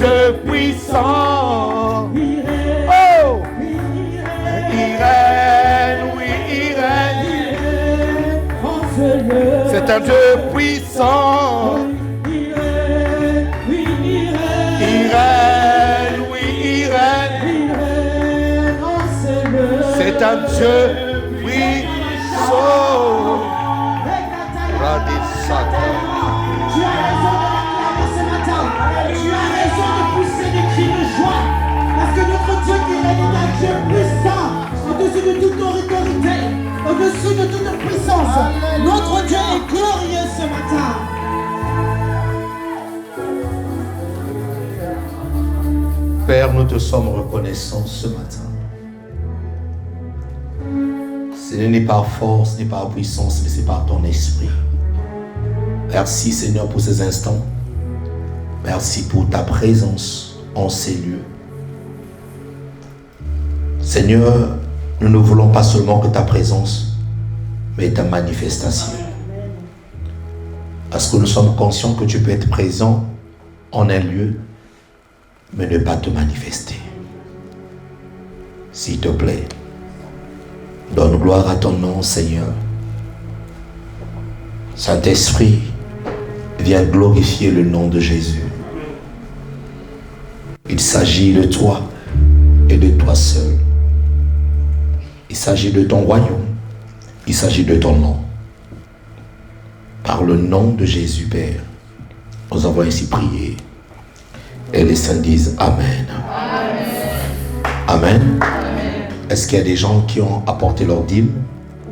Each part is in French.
Dieu puissant. Oh! Il règne, oui, il règne. C'est un Dieu puissant. Il règne, oui, il règne. C'est un Dieu puissant. Tu as raison de l'acclamer ce matin. Tu as raison de pousser des cris de joie. Parce que notre Dieu qui règne est un Dieu puissant. Au-dessus de toute autorité, au-dessus de toute puissance. Notre Dieu est glorieux ce matin. Père, nous te sommes reconnaissants ce matin. Ce n'est ni par force, ni par puissance, mais c'est par ton esprit. Merci Seigneur pour ces instants. Merci pour ta présence en ces lieux. Seigneur, nous ne voulons pas seulement que ta présence, mais ta manifestation. Parce que nous sommes conscients que tu peux être présent en un lieu, mais ne pas te manifester. S'il te plaît, donne gloire à ton nom, Seigneur. Saint-Esprit, viens glorifier le nom de Jésus. Il s'agit de toi et de toi seul. Il s'agit de ton royaume. Il s'agit de ton nom. Par le nom de Jésus, Père, nous avons ainsi prié. Et les saints disent Amen. Amen. Amen. Est-ce qu'il y a des gens qui ont apporté leur dîme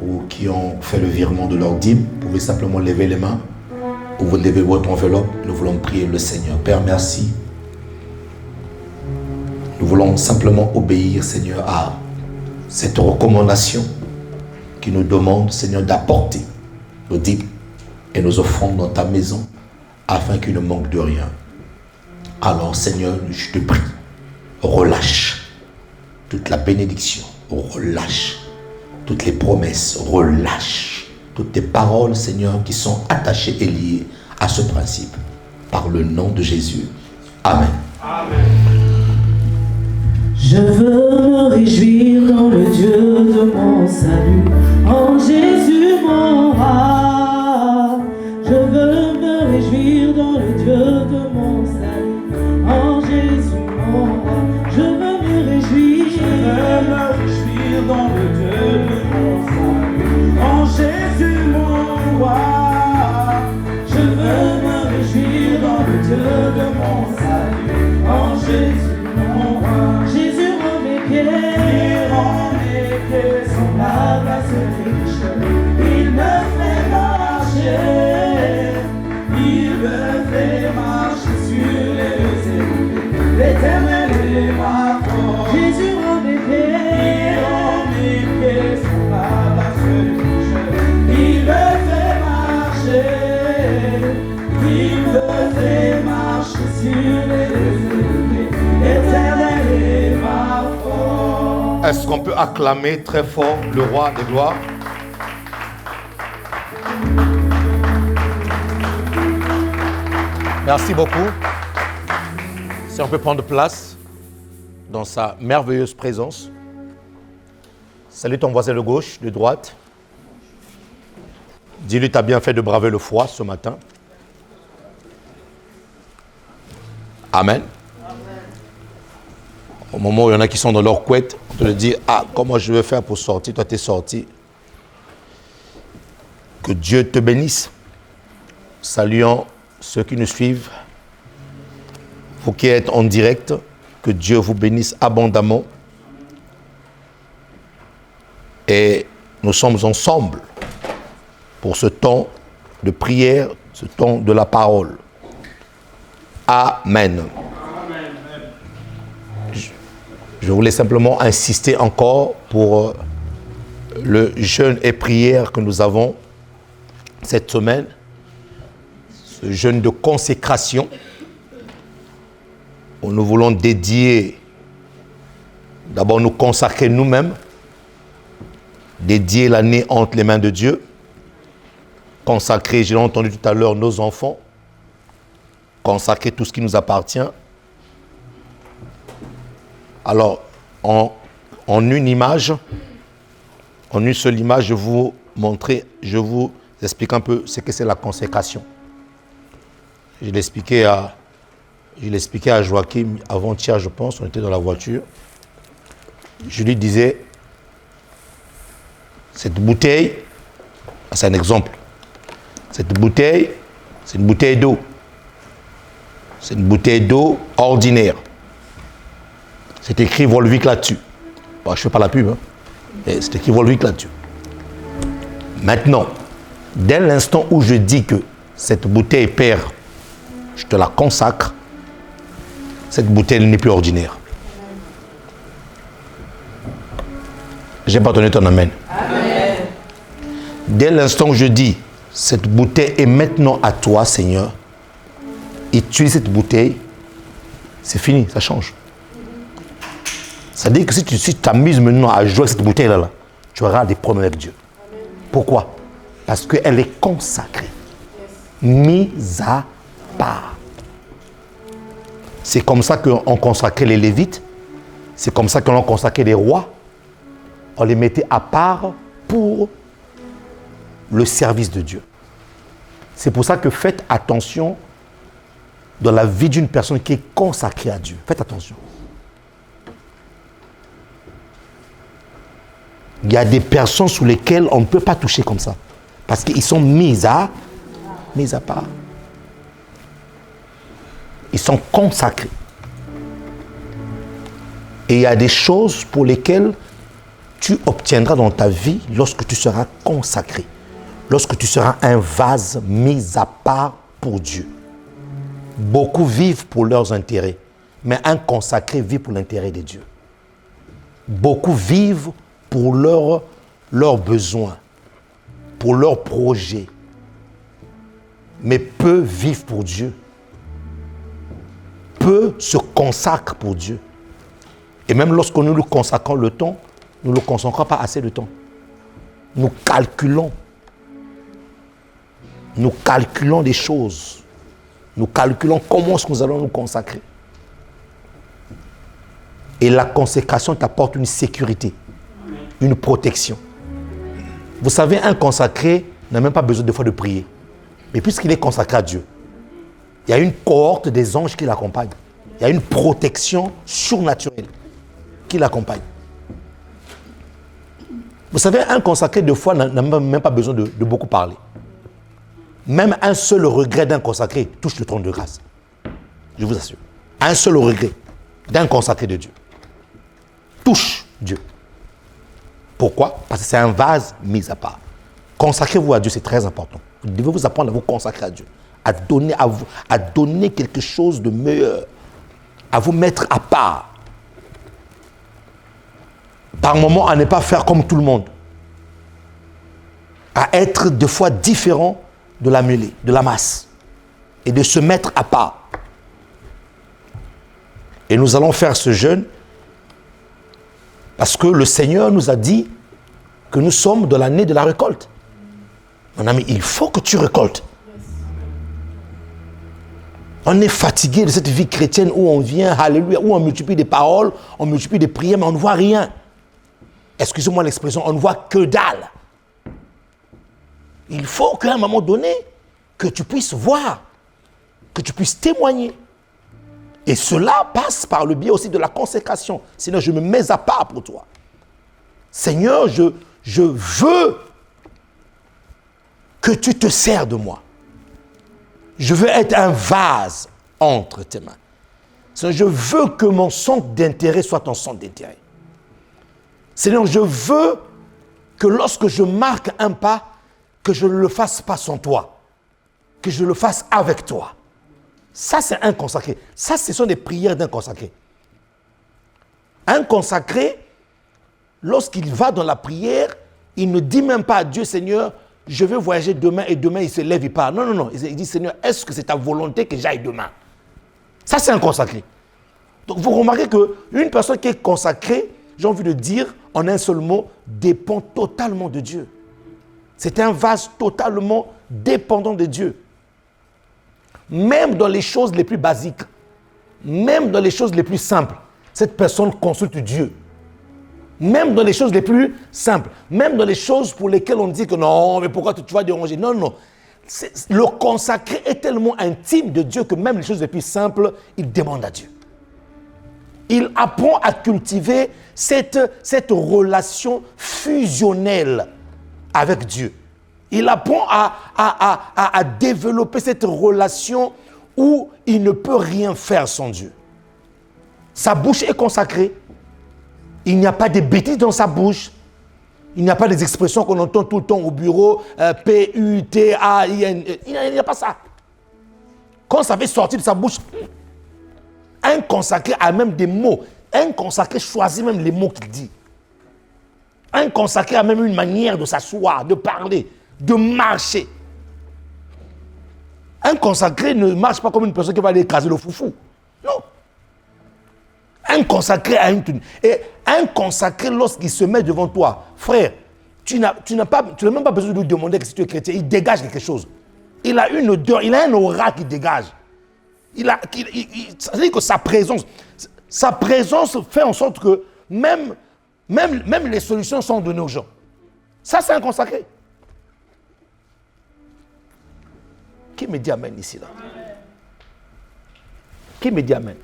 ou qui ont fait le virement de leur dîme? Vous pouvez simplement lever les mains ou vous levez votre enveloppe. Nous voulons prier le Seigneur. Père, merci. Nous voulons simplement obéir, Seigneur, à cette recommandation qui nous demande, Seigneur, d'apporter nos dîmes et nos offrandes dans ta maison afin qu'il ne manque de rien. Alors, Seigneur, je te prie, relâche toute la bénédiction, relâche toutes les promesses, relâche toutes tes paroles, Seigneur, qui sont attachées et liées à ce principe. Par le nom de Jésus. Amen. Amen. Je veux me réjouir dans le Dieu de mon salut, en Jésus mon roi. Je veux me réjouir dans le Dieu de mon salut, en Jésus mon roi. Je veux me réjouir dans le Dieu de mon salut, en Jésus mon roi. Je veux me réjouir dans le Dieu de mon salut, en Jésus mon roi. Jésus rend mes pieds sont la place riche. Il me fait marcher, il me fait marcher sur les lieux élevés. L'Éternel est ma force. Jésus rend mes pieds sont la place riche. Il me fait marcher, il me fait marcher sur les lieux élevés. L'Éternel est ma force. Est-ce qu'on peut acclamer très fort le roi des gloires? Merci beaucoup. Si on peut prendre place dans sa merveilleuse présence. Salue ton voisin de gauche, de droite. Dis-lui, tu as bien fait de braver le froid ce matin. Amen. Au moment où il y en a qui sont dans leur couette, on te dit, comment je vais faire pour sortir? Toi, tu es sorti. Que Dieu te bénisse. Saluons ceux qui nous suivent. Vous qui êtes en direct, que Dieu vous bénisse abondamment. Et nous sommes ensemble pour ce temps de prière, ce temps de la parole. Amen. Je voulais simplement insister encore pour le jeûne et prière que nous avons cette semaine. Ce jeûne de consécration où nous voulons dédier, d'abord nous consacrer nous-mêmes, dédier l'année entre les mains de Dieu, consacrer, je l'ai entendu tout à l'heure, nos enfants, consacrer tout ce qui nous appartient Alors, en une image, en une seule image, je vous explique un peu ce que c'est la consécration. Je l'expliquais à Joachim avant-hier, je pense, on était dans la voiture. Je lui disais, cette bouteille, c'est un exemple, cette bouteille, c'est une bouteille d'eau. C'est une bouteille d'eau ordinaire. C'est écrit Volvic là-dessus. Bon, je ne fais pas la pub, hein. C'est écrit Volvic là-dessus. Maintenant, dès l'instant où je dis que cette bouteille, Père, je te la consacre, cette bouteille n'est plus ordinaire. J'ai pas donné ton amen. Amen. Dès l'instant où je dis, cette bouteille est maintenant à toi, Seigneur, utilise cette bouteille, c'est fini, ça change. Ça veut dire que si tu t'amuses maintenant à jouer avec cette bouteille-là, tu auras des problèmes avec Dieu. Amen. Pourquoi? Parce qu'elle est consacrée, mise à part. C'est comme ça qu'on consacrait les Lévites, c'est comme ça qu'on consacrait les rois. On les mettait à part pour le service de Dieu. C'est pour ça que faites attention dans la vie d'une personne qui est consacrée à Dieu. Faites attention. Il y a des personnes sous lesquelles on ne peut pas toucher comme ça. Parce qu'ils sont mis à part. Ils sont consacrés. Et il y a des choses pour lesquelles tu obtiendras dans ta vie lorsque tu seras consacré. Lorsque tu seras un vase mis à part pour Dieu. Beaucoup vivent pour leurs intérêts, mais un consacré vit pour l'intérêt de Dieu. Beaucoup vivent pour leurs besoins, pour leurs projets, mais peu vivent pour Dieu. Peu se consacrent pour Dieu. Et même lorsque nous nous consacrons le temps, nous ne le consacrons pas assez de temps. Nous calculons. Nous calculons des choses. Nous calculons comment est-ce que nous allons nous consacrer. Et la consécration t'apporte une sécurité, une protection. Vous savez, un consacré n'a même pas besoin de fois de prier. Mais puisqu'il est consacré à Dieu, il y a une cohorte des anges qui l'accompagnent. Il y a une protection surnaturelle qui l'accompagne. Vous savez, un consacré, de fois, n'a même pas besoin de beaucoup parler. Même un seul regret d'un consacré touche le trône de grâce. Je vous assure. Un seul regret d'un consacré de Dieu touche Dieu. Pourquoi? Parce que c'est un vase mis à part. Consacrez-vous à Dieu, c'est très important. Vous devez vous apprendre à vous consacrer à Dieu. À donner quelque chose de meilleur. À vous mettre à part. Par moments, à ne pas faire comme tout le monde. À être des fois différent de la mêlée, de la masse. Et de se mettre à part. Et nous allons faire ce jeûne parce que le Seigneur nous a dit que nous sommes dans l'année de la récolte. Mon ami, il faut que tu récoltes. On est fatigué de cette vie chrétienne où on vient, alléluia, où on multiplie des paroles, on multiplie des prières, mais on ne voit rien. Excusez-moi l'expression, on ne voit que dalle. Il faut qu'à un moment donné, que tu puisses voir, que tu puisses témoigner. Et cela passe par le biais aussi de la consécration. Seigneur, je me mets à part pour toi. Seigneur, je veux que tu te sers de moi. Je veux être un vase entre tes mains. Seigneur, je veux que mon centre d'intérêt soit ton centre d'intérêt. Seigneur, je veux que lorsque je marque un pas, que je ne le fasse pas sans toi, que je le fasse avec toi. Ça, c'est un consacré. Ça, ce sont des prières d'un consacré. Un consacré, lorsqu'il va dans la prière, il ne dit même pas à Dieu, Seigneur, je vais voyager demain et demain, il se lève, il part. Non, non, non. Il dit, Seigneur, est-ce que c'est ta volonté que j'aille demain? Ça, c'est un consacré. Donc, vous remarquez qu'une personne qui est consacrée, j'ai envie de dire, en un seul mot, dépend totalement de Dieu. C'est un vase totalement dépendant de Dieu. Même dans les choses les plus basiques, même dans les choses les plus simples, Cette personne consulte Dieu. Même dans les choses les plus simples. Même dans les choses pour lesquelles on dit que non, mais pourquoi tu vas déranger? Non, non. Le consacré est tellement intime de Dieu que même les choses les plus simples, il demande à Dieu. Il apprend à cultiver cette relation fusionnelle avec Dieu. Il apprend à développer cette relation où il ne peut rien faire sans Dieu. Sa bouche est consacrée. Il n'y a pas de bêtises dans sa bouche. Il n'y a pas des expressions qu'on entend tout le temps au bureau, P-U-T-A-I-N. Il n'y a pas ça. Quand ça fait sortir de sa bouche, un consacré a même des mots. Un consacré choisit même les mots qu'il dit. Un consacré a même une manière de s'asseoir, de parler, de marcher. Un consacré ne marche pas comme une personne qui va aller écraser le foufou. Non. Un consacré a une tenue. Et un consacré, lorsqu'il se met devant toi, frère, tu n'as même pas besoin de lui demander si tu es chrétien. Il dégage quelque chose. Il a une odeur, il a un aura qui dégage. Ça veut dire que sa présence fait en sorte que même les solutions sont données aux gens. Ça, c'est un consacré. Qui me dit amen ici, là? Qui me dit amen?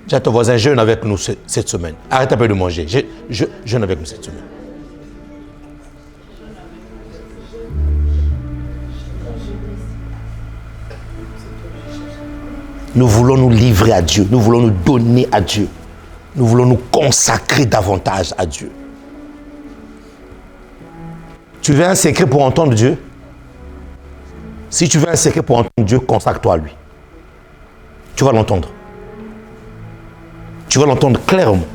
J'ai ton voisin, jeûne avec nous cette semaine. Arrête un peu de manger. Jeûne avec nous cette semaine. Nous voulons nous livrer à Dieu. Nous voulons nous donner à Dieu. Nous voulons nous consacrer davantage à Dieu. Tu veux un secret pour entendre Dieu? Si tu veux un secret pour entendre Dieu, consacre-toi à lui. Tu vas l'entendre. Tu vas l'entendre clairement.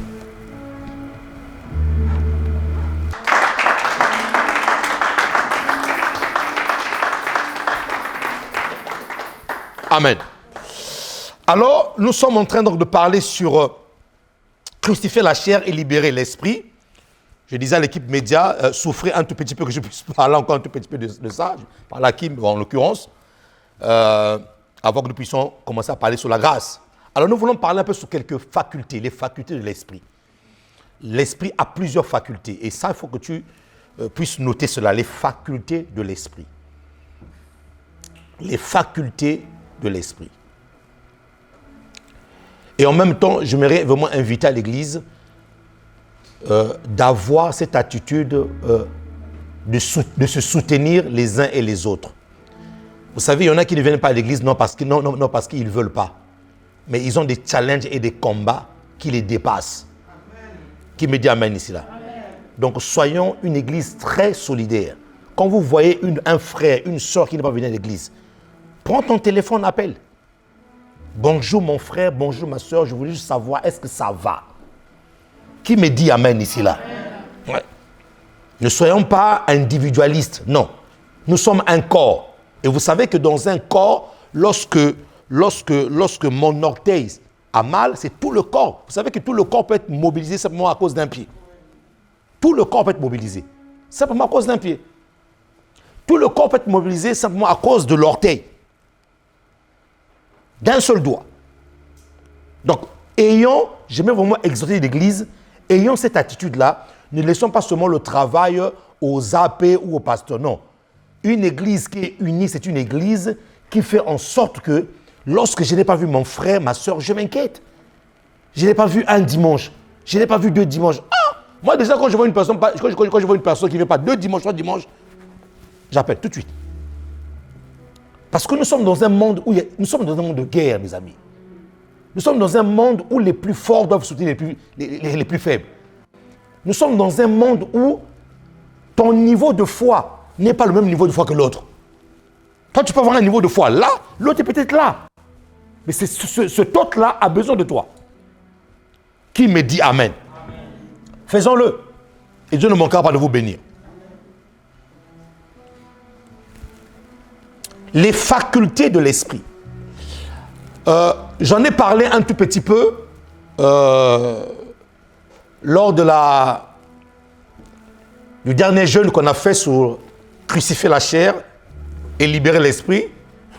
Amen. Alors, nous sommes en train donc de parler sur crucifier la chair et libérer l'esprit. Je disais à l'équipe média, souffrez un tout petit peu que je puisse parler encore un tout petit peu de ça. Je parle à Kim, en l'occurrence, avant que nous puissions commencer à parler sur la grâce. Alors, nous voulons parler un peu sur quelques facultés, les facultés de l'esprit. L'esprit a plusieurs facultés. Et ça, il faut que tu puisses noter cela, les facultés de l'esprit. Les facultés de l'esprit. Et en même temps, j'aimerais vraiment inviter à l'Église d'avoir cette attitude de se soutenir les uns et les autres. Vous savez, il y en a qui ne viennent pas à l'Église non parce qu'ils ne veulent pas. Mais ils ont des challenges et des combats qui les dépassent. Amen. Qui me dit amen ici là. Amen. Donc soyons une église très solidaire. Quand vous voyez un frère, une soeur qui n'est pas venue à l'église, prends ton téléphone, appelle. Bonjour mon frère, bonjour ma soeur, je voulais juste savoir, est-ce que ça va? Qui me dit amen ici là? Ouais. Ne soyons pas individualistes, non. Nous sommes un corps. Et vous savez que dans un corps, lorsque mon orteil a mal, c'est tout le corps. Vous savez que tout le corps peut être mobilisé simplement à cause d'un pied. Tout le corps peut être mobilisé simplement à cause d'un pied. Tout le corps peut être mobilisé simplement à cause de l'orteil. D'un seul doigt. Donc, j'aimerais vraiment exhorter l'Église, ayons cette attitude-là. Ne laissons pas seulement le travail aux AP ou aux pasteurs. Non. Une église qui est unie, c'est une église qui fait en sorte que lorsque je n'ai pas vu mon frère, ma soeur, je m'inquiète. Je n'ai pas vu un dimanche. Je n'ai pas vu 2 dimanches. Ah! Moi, déjà, quand je vois une personne, qui ne vient pas 2 dimanches, 3 dimanches, j'appelle tout de suite. Parce que nous sommes dans un monde nous sommes dans un monde de guerre, mes amis. Nous sommes dans un monde où les plus forts doivent soutenir les plus faibles. Nous sommes dans un monde où ton niveau de foi n'est pas le même niveau de foi que l'autre. Toi, tu peux avoir un niveau de foi là, l'autre est peut-être là. Mais cet autre-là a besoin de toi. Qui me dit amen? Amen. Faisons-le. Et Dieu ne manquera pas de vous bénir. Les facultés de l'esprit. J'en ai parlé un tout petit peu lors du dernier jeûne qu'on a fait sur crucifier la chair et libérer l'esprit.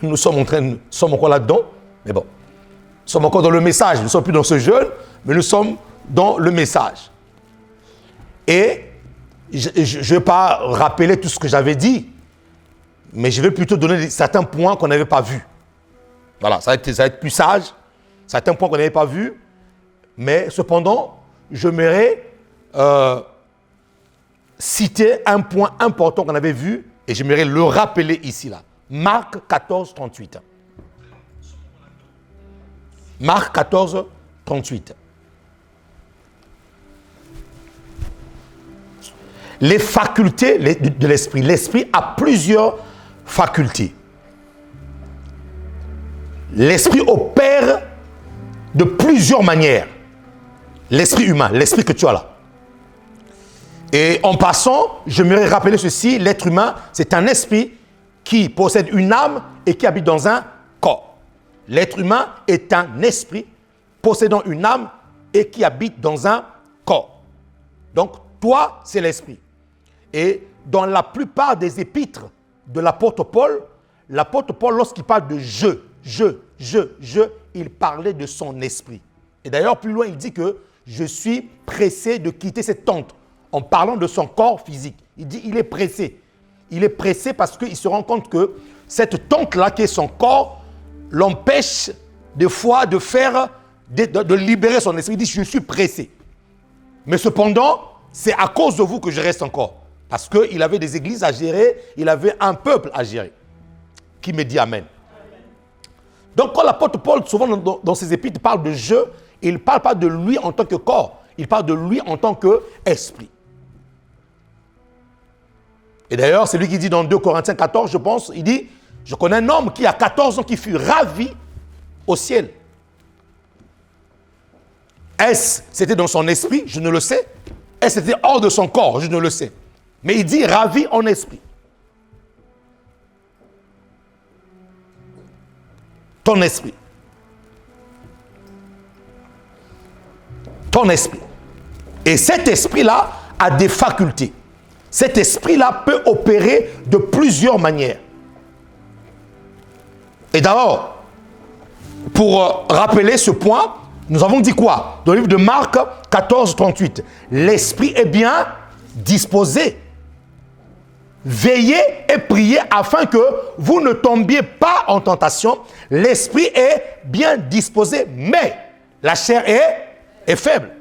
Nous sommes encore là-dedans, mais bon. sommes encore dans le message. Nous ne sommes plus dans ce jeûne, mais nous sommes dans le message. Et je ne vais pas rappeler tout ce que j'avais dit, mais je vais plutôt donner certains points qu'on n'avait pas vus. Voilà, ça va être plus sage. Certains points qu'on n'avait pas vus, mais cependant, je m'aimerais citer un point important qu'on avait vu et j'aimerais le rappeler ici, là. Marc 14, 38. Marc 14, 38. Les facultés de l'esprit. L'esprit a plusieurs facultés. L'esprit opère de plusieurs manières. L'esprit humain, l'esprit que tu as là. Et en passant, j'aimerais rappeler ceci, l'être humain, c'est un esprit qui possède une âme et qui habite dans un corps. L'être humain est un esprit possédant une âme et qui habite dans un corps. Donc, toi, c'est l'esprit. Et dans la plupart des épîtres de l'apôtre Paul, lorsqu'il parle de je, il parlait de son esprit. Et d'ailleurs, plus loin, il dit que je suis pressé de quitter cette tente, en parlant de son corps physique. Il dit il est pressé. Il est pressé parce qu'il se rend compte que cette tente-là, qui est son corps, l'empêche des fois de libérer son esprit. Il dit je suis pressé. Mais cependant, c'est à cause de vous que je reste encore. Parce qu'il avait des églises à gérer, il avait un peuple à gérer. Qui me dit Amen. Donc quand l'apôtre Paul, souvent dans ses épîtres, parle de je, il ne parle pas de lui en tant que corps, il parle de lui en tant qu'esprit. Et d'ailleurs, c'est lui qui dit dans 2 Corinthiens 14, je pense, il dit, je connais un homme qui a 14 ans qui fut ravi au ciel. Est-ce c'était dans son esprit? Je ne le sais. Est-ce c'était hors de son corps? Je ne le sais. Mais il dit ravi en esprit. Ton esprit. Ton esprit. Et cet esprit-là a des facultés. Cet esprit-là peut opérer de plusieurs manières. Et d'abord, pour rappeler ce point, nous avons dit quoi? Dans le livre de Marc 14, 38. L'esprit est bien disposé. Veillez et priez afin que vous ne tombiez pas en tentation. L'esprit est bien disposé, mais la chair est faible.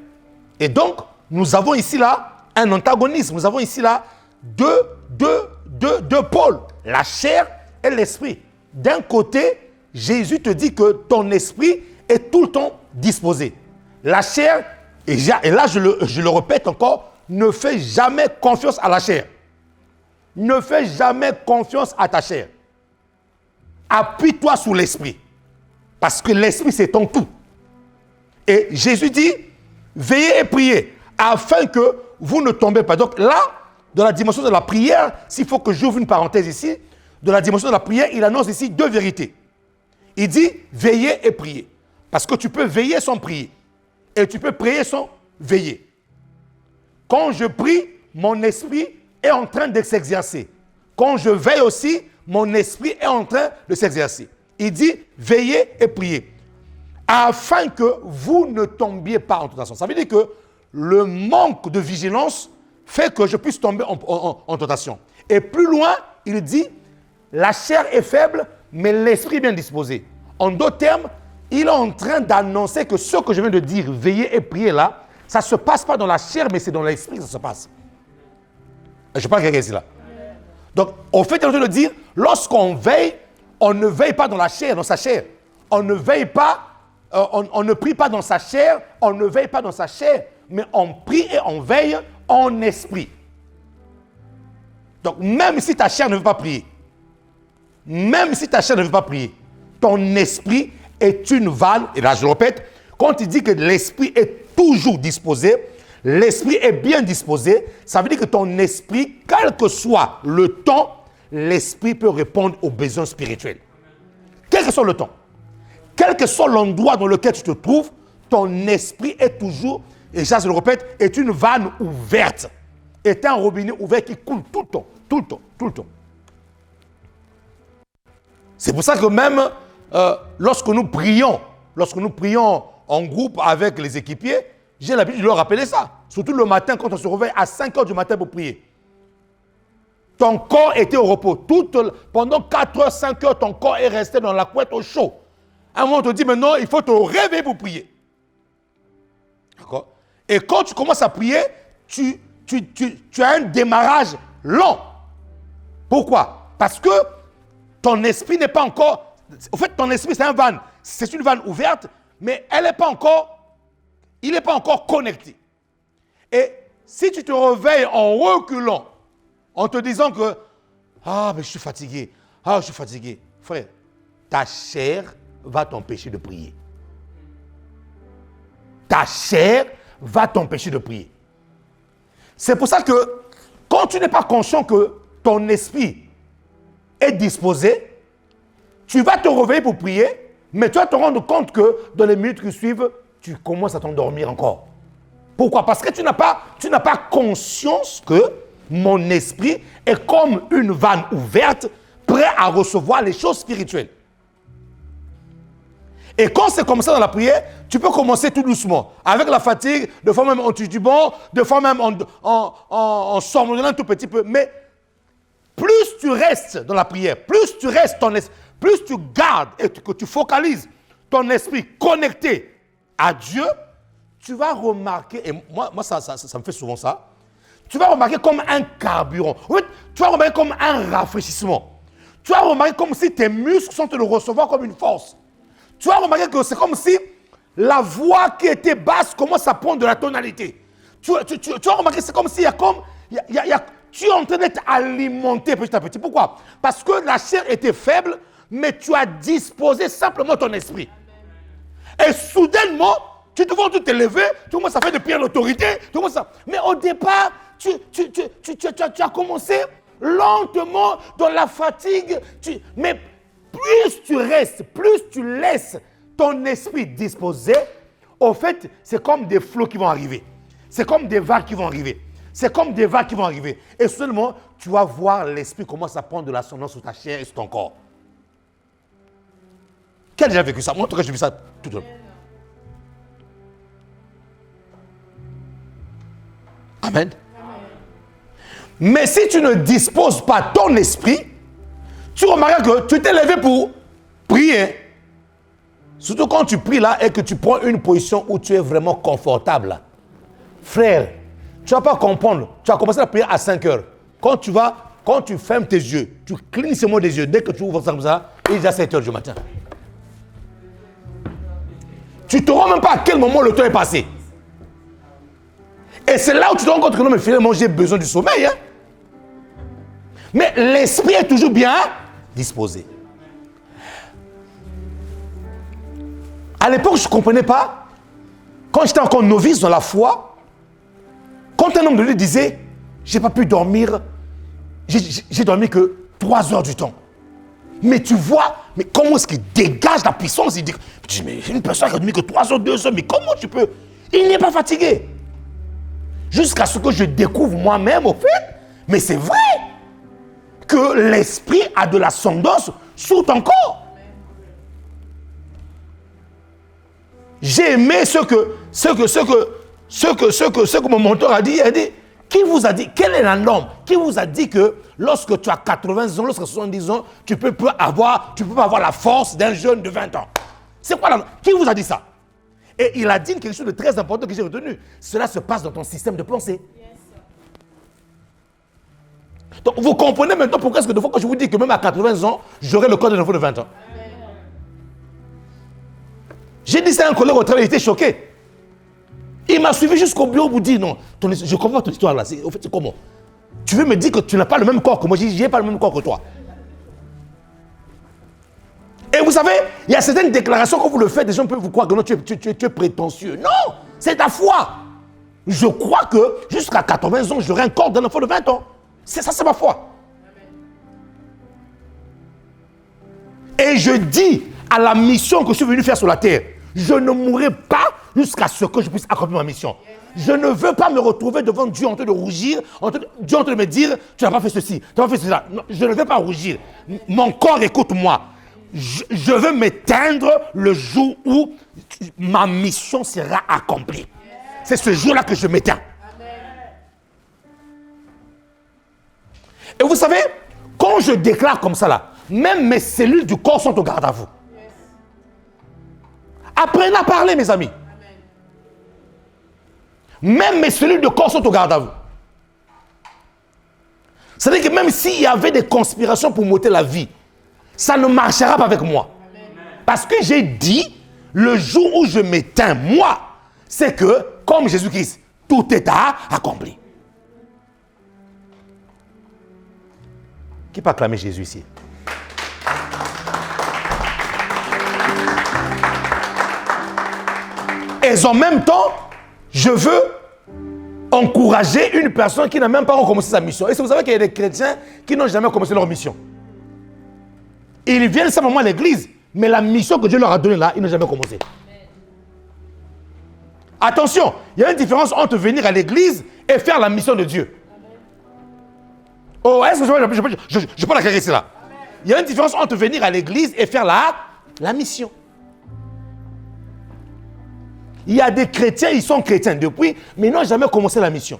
Et donc, nous avons ici là un antagonisme. Nous avons ici là deux pôles. La chair et l'esprit. D'un côté, Jésus te dit que ton esprit est tout le temps disposé. La chair, et là je le répète encore, ne fais jamais confiance à la chair. Ne fais jamais confiance à ta chair. Appuie-toi sur l'esprit. Parce que l'esprit, c'est ton tout. Et Jésus dit, veillez et priez, afin que vous ne tombez pas. Donc là, dans la dimension de la prière, s'il faut que j'ouvre une parenthèse ici, dans la dimension de la prière, il annonce ici deux vérités. Il dit, veillez et priez. Parce que tu peux veiller sans prier. Et tu peux prier sans veiller. Quand je prie, mon esprit est en train de s'exercer. Quand je veille aussi, mon esprit est en train de s'exercer. Il dit, veillez et priez. Afin que vous ne tombiez pas en tentation. Ça veut dire que le manque de vigilance fait que je puisse tomber en tentation. Et plus loin, il dit, la chair est faible, mais l'esprit est bien disposé. En d'autres termes, il est en train d'annoncer que ce que je viens de dire, veiller et prier là, ça ne se passe pas dans la chair, mais c'est dans l'esprit que ça se passe. Je parle à quelqu'un ici là. Donc, au fait, il est en train de dire, lorsqu'on veille, on ne veille pas dans la chair, dans sa chair. On ne veille pas, on ne prie pas dans sa chair, on ne veille pas dans sa chair, mais on prie et on veille en esprit. Donc, même si ta chair ne veut pas prier, ton esprit est une vanne. Et là, je le répète, quand il dit que l'esprit est toujours disposé, l'esprit est bien disposé, ça veut dire que ton esprit, quel que soit le temps, l'esprit peut répondre aux besoins spirituels. Quel que soit le temps, quel que soit l'endroit dans lequel tu te trouves, ton esprit est toujours, et ça je le répète, est une vanne ouverte, est un robinet ouvert qui coule tout le temps, tout le temps, tout le temps. C'est pour ça que même lorsque nous prions, lorsque nous prions en groupe avec les équipiers, j'ai l'habitude de leur rappeler ça. Surtout le matin, quand on se réveille à 5 heures du matin pour prier. Ton corps était au repos. Pendant 4 heures, 5 heures, ton corps est resté dans la couette au chaud. À un moment, on te dit maintenant, il faut te réveiller pour prier. D'accord? Et quand tu commences à prier, tu as un démarrage lent. Pourquoi? Parce que ton esprit n'est pas encore... En fait, ton esprit, c'est un van. C'est une vanne ouverte, mais il n'est pas encore connecté. Et si tu te réveilles en reculant, en te disant que « Ah, mais je suis fatigué. Ah, je suis fatigué. » Frère, ta chair va t'empêcher de prier. Ta chair va t'empêcher de prier. C'est pour ça que quand tu n'es pas conscient que ton esprit est disposé, tu vas te réveiller pour prier, mais tu vas te rendre compte que dans les minutes qui suivent, tu commences à t'endormir encore. Pourquoi? Parce que tu n'as pas conscience que mon esprit est comme une vanne ouverte, prêt à recevoir les choses spirituelles. Et quand c'est comme ça dans la prière, tu peux commencer tout doucement, avec la fatigue, de fois même en titubant, de fois même en somnolent un tout petit peu. Mais plus tu restes dans la prière, plus tu restes plus tu gardes et que tu focalises ton esprit connecté à Dieu, tu vas remarquer, et moi ça me fait souvent ça, tu vas remarquer comme un carburant. En fait, tu vas remarquer comme un rafraîchissement. Tu vas remarquer comme si tes muscles sont de le recevoir comme une force. Tu vas remarquer que c'est comme si la voix qui était basse commence à prendre de la tonalité. Tu vas remarquer que c'est comme si tu es en train d'être alimenté petit à petit. Pourquoi? Parce que la chair était faible, mais tu as disposé simplement ton esprit. Et soudainement, tu te vois tout élever, tu commences à faire de prières d'autorité. Mais au départ, tu as commencé lentement dans la fatigue. Mais plus tu restes, plus tu laisses ton esprit disposé, au fait, c'est comme des flots qui vont arriver. C'est comme des vagues qui vont arriver. Et seulement, tu vas voir l'esprit commence à prendre de l'ascendance sur ta chair et sur ton corps. Qui a déjà vécu ça? Moi, en tout cas, j'ai vu ça tout le temps. Amen. Mais si tu ne disposes pas ton esprit, tu remarques que tu t'es levé pour prier. Surtout quand tu pries là et que tu prends une position où tu es vraiment confortable. Frère, tu ne vas pas comprendre. Tu as commencé à prier à 5 heures. Quand tu fermes tes yeux, tu clignes seulement des yeux. Dès que tu ouvres ça comme ça, il est déjà 7 heures du matin. Tu ne te rends même pas à quel moment le temps est passé. Et c'est là où tu te rends compte que non, mais finalement, j'ai besoin du sommeil. Hein? Mais l'esprit est toujours bien disposé. À l'époque, je ne comprenais pas. Quand j'étais encore novice dans la foi, quand un homme de Dieu disait, je n'ai pas pu dormir, j'ai dormi que 3 heures du temps. Mais tu vois, mais comment est-ce qu'il dégage la puissance? Il dit, mais une personne qui a dormi que 3 heures, 2 heures, mais comment tu peux? Il n'est pas fatigué. Jusqu'à ce que je découvre moi-même, au fait, mais c'est vrai que l'esprit a de l'ascendance sur ton corps. J'ai aimé ce que mon mentor a dit. Il a dit, qui vous a dit, quelle est la norme? Qui vous a dit que lorsque tu as 80 ans, lorsque tu as 70 ans, tu ne peux pas avoir la force d'un jeune de 20 ans? C'est quoi la norme? Qui vous a dit ça? Et il a dit quelque chose de très important que j'ai retenu. Cela se passe dans ton système de pensée. Donc, vous comprenez maintenant pourquoi est-ce que des fois, quand je vous dis que même à 80 ans, j'aurai le corps d'un enfant de 20 ans. J'ai dit ça à un collègue au travail, il était choqué. Il m'a suivi jusqu'au bureau pour dire non, je comprends ton histoire là. En fait, c'est comment? Tu veux me dire que tu n'as pas le même corps que moi? Je n'ai pas le même corps que toi. Et vous savez, il y a certaines déclarations quand vous le faites, des gens peuvent vous croire que non, tu es prétentieux. Non, c'est ta foi. Je crois que jusqu'à 80 ans, j'aurai un corps d'un enfant de 20 ans. Ça, c'est ma foi. Et je dis à la mission que je suis venu faire sur la terre, je ne mourrai pas jusqu'à ce que je puisse accomplir ma mission. Je ne veux pas me retrouver devant Dieu en train de rougir, Dieu en train de me dire, tu n'as pas fait ceci, tu n'as pas fait cela. Non, je ne veux pas rougir. Mon corps, écoute-moi. je veux m'éteindre le jour où ma mission sera accomplie. C'est ce jour-là que je m'éteins. Et vous savez, quand je déclare comme ça là, même mes cellules du corps sont au garde à vous. Apprenez à parler, mes amis. Même mes cellules de corps sont au garde à vous. C'est-à-dire que même s'il y avait des conspirations pour m'ôter la vie, ça ne marchera pas avec moi. Parce que j'ai dit, le jour où je m'éteins, moi, c'est que, comme Jésus-Christ, tout est accompli. Qui peut acclamer Jésus ici? Et en même temps, je veux encourager une personne qui n'a même pas recommencé sa mission. Et vous savez qu'il y a des chrétiens qui n'ont jamais commencé leur mission. Ils viennent simplement à l'église, mais la mission que Dieu leur a donnée là, ils n'ont jamais commencé. Attention, il y a une différence entre venir à l'église et faire la mission de Dieu. Oh, est-ce que je peux la clarifier là? Il y a une différence entre venir à l'église et faire la mission. Il y a des chrétiens, ils sont chrétiens depuis, mais ils n'ont jamais commencé la mission.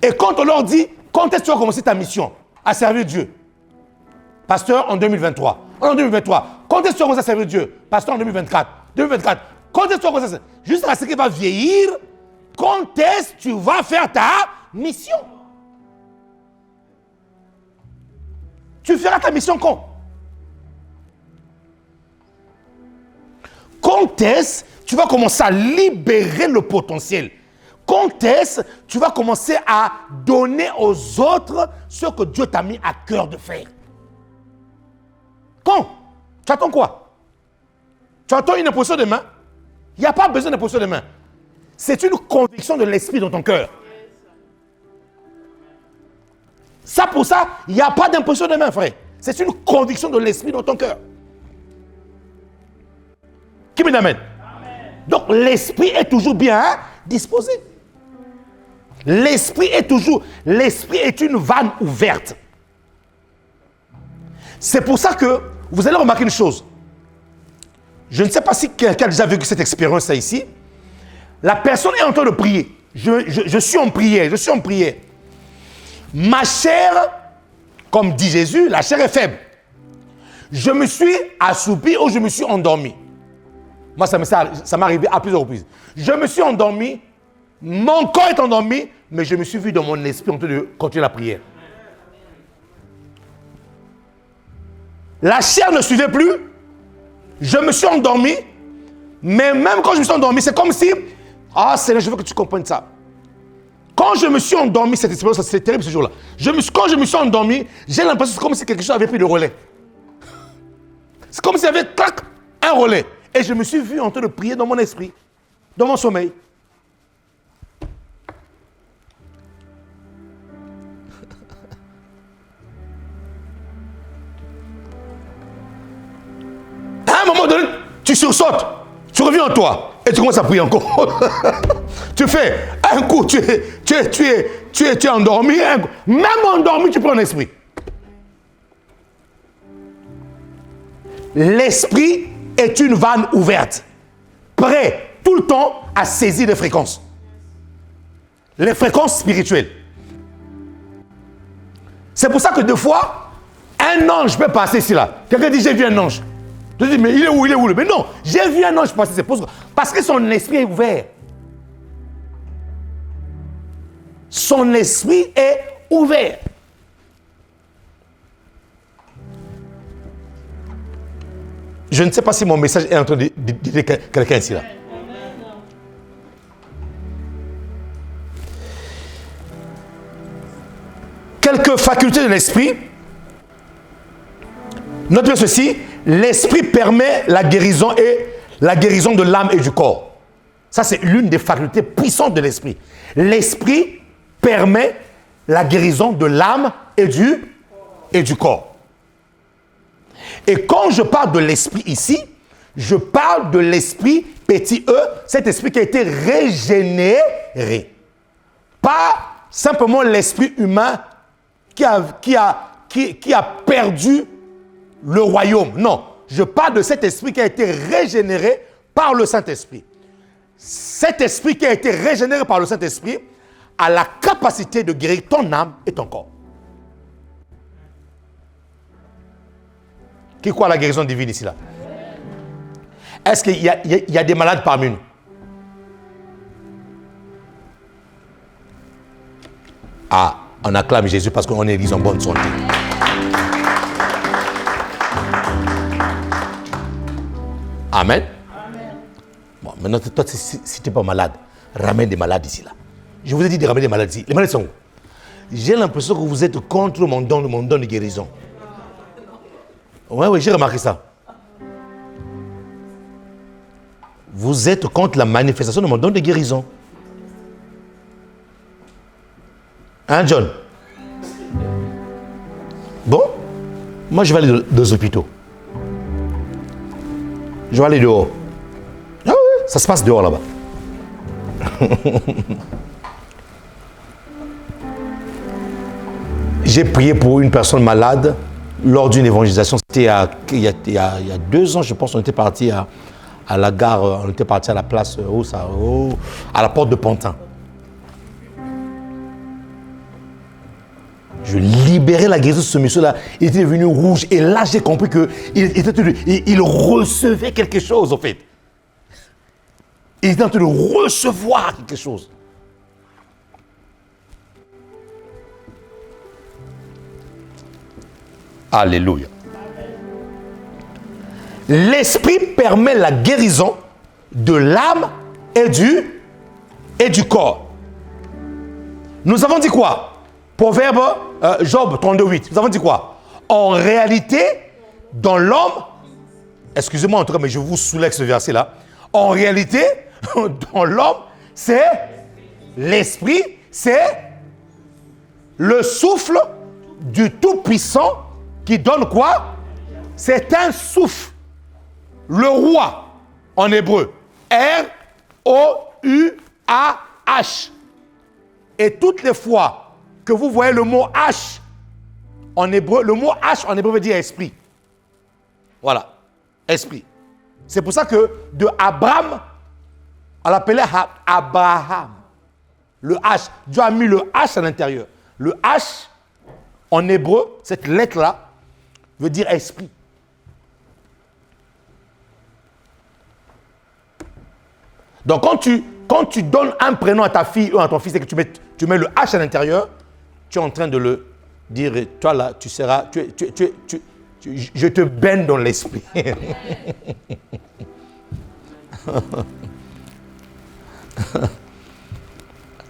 Et quand on leur dit, quand est-ce que tu vas commencer ta mission à servir Dieu? Pasteur, en 2023. En 2023. Quand est-ce que tu vas commencer à servir Dieu? Pasteur, en 2024. 2024. Quand est-ce que tu vas commencer à servir? Jusqu'à ce qu'il va vieillir, quand est-ce que tu vas faire ta mission? Tu feras ta mission quand? Quand est-ce que tu vas commencer à libérer le potentiel? Quand est-ce que tu vas commencer à donner aux autres ce que Dieu t'a mis à cœur de faire? Quand? Tu attends quoi? Tu attends une imposition de main? Il n'y a pas besoin d'imposition de main. C'est une conviction de l'esprit dans ton cœur. Ça, pour ça, il n'y a pas d'imposition de main, frère. C'est une conviction de l'esprit dans ton cœur. Qui me l'amène? Donc, l'esprit est toujours bien disposé. L'esprit est une vanne ouverte. C'est pour ça que vous allez remarquer une chose. Je ne sais pas si quelqu'un a déjà vécu cette expérience ici. La personne est en train de prier. Je suis en prière. Ma chair, comme dit Jésus, la chair est faible. Je me suis assoupi ou je me suis endormi. Moi, ça m'est arrivé à plusieurs reprises. Je me suis endormi, mon corps est endormi, mais je me suis vu dans mon esprit en train de continuer la prière. La chair ne suivait plus. Je me suis endormi, mais même quand je me suis endormi, c'est comme si, Seigneur, je veux que tu comprennes ça. Quand je me suis endormi, cette expérience, c'est terrible ce jour-là. Quand je me suis endormi, j'ai l'impression que c'est comme si quelque chose avait pris le relais. C'est comme s'il y avait un relais. Et je me suis vu en train de prier dans mon esprit, dans mon sommeil. À un moment donné, tu sursautes, tu reviens en toi et tu commences à prier encore. Tu fais un coup, tu es endormi, même endormi, tu prends l'esprit. L'esprit est une vanne ouverte, prêt tout le temps à saisir les fréquences. Les fréquences spirituelles. C'est pour ça que des fois, un ange peut passer ici là. Quelqu'un dit, j'ai vu un ange. Je dis, mais il est où? Mais non, j'ai vu un ange passer. C'est parce que son esprit est ouvert. Son esprit est ouvert. Je ne sais pas si mon message est en train d'aider quelqu'un ici là. Quelques facultés de l'esprit. Note bien ceci. L'esprit permet la guérison de l'âme et du corps. Ça, c'est l'une des facultés puissantes de l'esprit. L'esprit permet la guérison de l'âme et du corps. Et quand je parle de l'esprit ici, je parle de l'esprit petit e, cet esprit qui a été régénéré. Pas simplement l'esprit humain qui a perdu le royaume. Non, je parle de cet esprit qui a été régénéré par le Saint-Esprit. Cet esprit qui a été régénéré par le Saint-Esprit a la capacité de guérir ton âme et ton corps. Qui croit à la guérison divine ici là? Est-ce qu'il y a des malades parmi nous? Ah, on acclame Jésus parce qu'on est église en bonne santé. Amen. Bon, maintenant, toi, si tu n'es pas malade, ramène des malades ici là. Je vous ai dit de ramener des malades ici. Les malades sont où? J'ai l'impression que vous êtes contre mon don de guérison. Oui, j'ai remarqué ça. Vous êtes contre la manifestation de mon don de guérison. Hein, John? Bon, moi je vais aller dans les hôpitaux. Je vais aller dehors. Ah oui, ça se passe dehors là-bas. J'ai prié pour une personne malade lors d'une évangélisation. C'était il y a 2 ans, je pense. On était parti à la gare, on était parti à la place, à la porte de Pantin. Je libérais la guérison de ce monsieur-là. Il était devenu rouge. Et là, j'ai compris qu'il recevait quelque chose, en fait. Il était en train de recevoir quelque chose. Alléluia. L'esprit permet la guérison de l'âme et du corps. Nous avons dit quoi? Proverbe, Job 32:8. Nous avons dit quoi? En réalité, dans l'homme, excusez-moi en tout cas, mais je vous soulève ce verset-là. En réalité, dans l'homme, c'est l'esprit, c'est le souffle du Tout-Puissant qui donne quoi? C'est un souffle. Le roi, en hébreu, R-O-U-A-H. Et toutes les fois que vous voyez le mot H en hébreu, le mot H en hébreu veut dire esprit. Voilà, esprit. C'est pour ça que de Abraham, on l'appelait Abraham. Le H, Dieu a mis le H à l'intérieur. Le H en hébreu, cette lettre-là, veut dire esprit. Donc quand tu donnes un prénom à ta fille ou à ton fils et que tu mets le H à l'intérieur, tu es en train de le dire, toi là, tu seras, je te baigne dans l'esprit.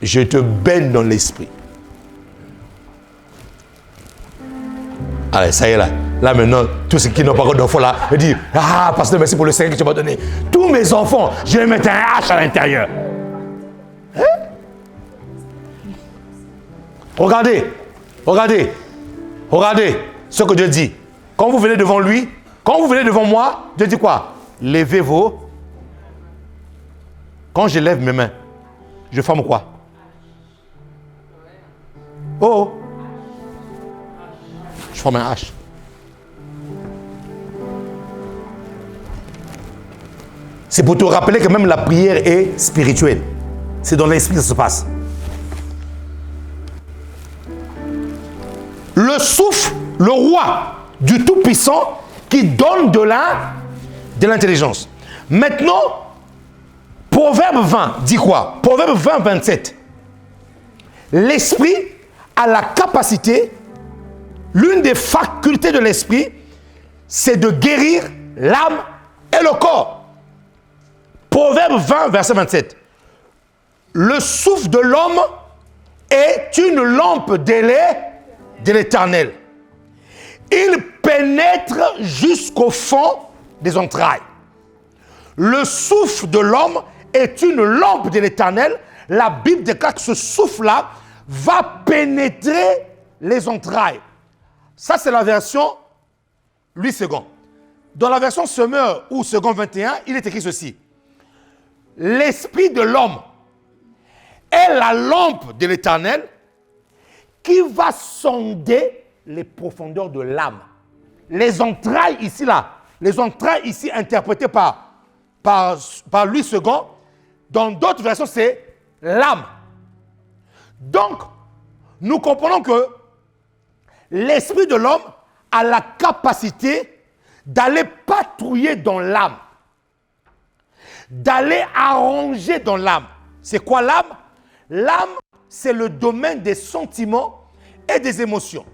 Je te baigne dans l'esprit. Allez, ça y est là. Là maintenant, tous ceux qui n'ont pas encore d'enfants là, me disent, ah, pasteur, merci pour le Seigneur que tu m'as donné. Tous mes enfants, je vais mettre un H à l'intérieur. Hein? Regardez ce que Dieu dit. Quand vous venez devant lui, quand vous venez devant moi, Dieu dit quoi? Levez vos. Quand je lève mes mains, je forme quoi? Oh! Je forme un H. C'est pour te rappeler que même la prière est spirituelle. C'est dans l'esprit que ça se passe. Le souffle, le roi du Tout-Puissant qui donne de l'intelligence. Maintenant, Proverbe 20 dit quoi? Proverbe 20, 27. L'esprit a la capacité, l'une des facultés de l'esprit, c'est de guérir l'âme et le corps. Proverbe 20, verset 27. Le souffle de l'homme est une lampe de l'Éternel. Il pénètre jusqu'au fond des entrailles. Le souffle de l'homme est une lampe de l'Éternel. La Bible déclare que ce souffle-là va pénétrer les entrailles. Ça, c'est la version 8 secondes. Dans la version Semeur ou Second 21, il est écrit ceci. L'esprit de l'homme est la lampe de l'Éternel qui va sonder les profondeurs de l'âme. les entrailles ici, là, les entrailles ici interprétées par Louis II, dans d'autres versions, c'est l'âme. Donc, nous comprenons que l'esprit de l'homme a la capacité d'aller patrouiller dans l'âme, d'aller arranger dans l'âme. C'est quoi l'âme? L'âme, c'est le domaine des sentiments et des émotions.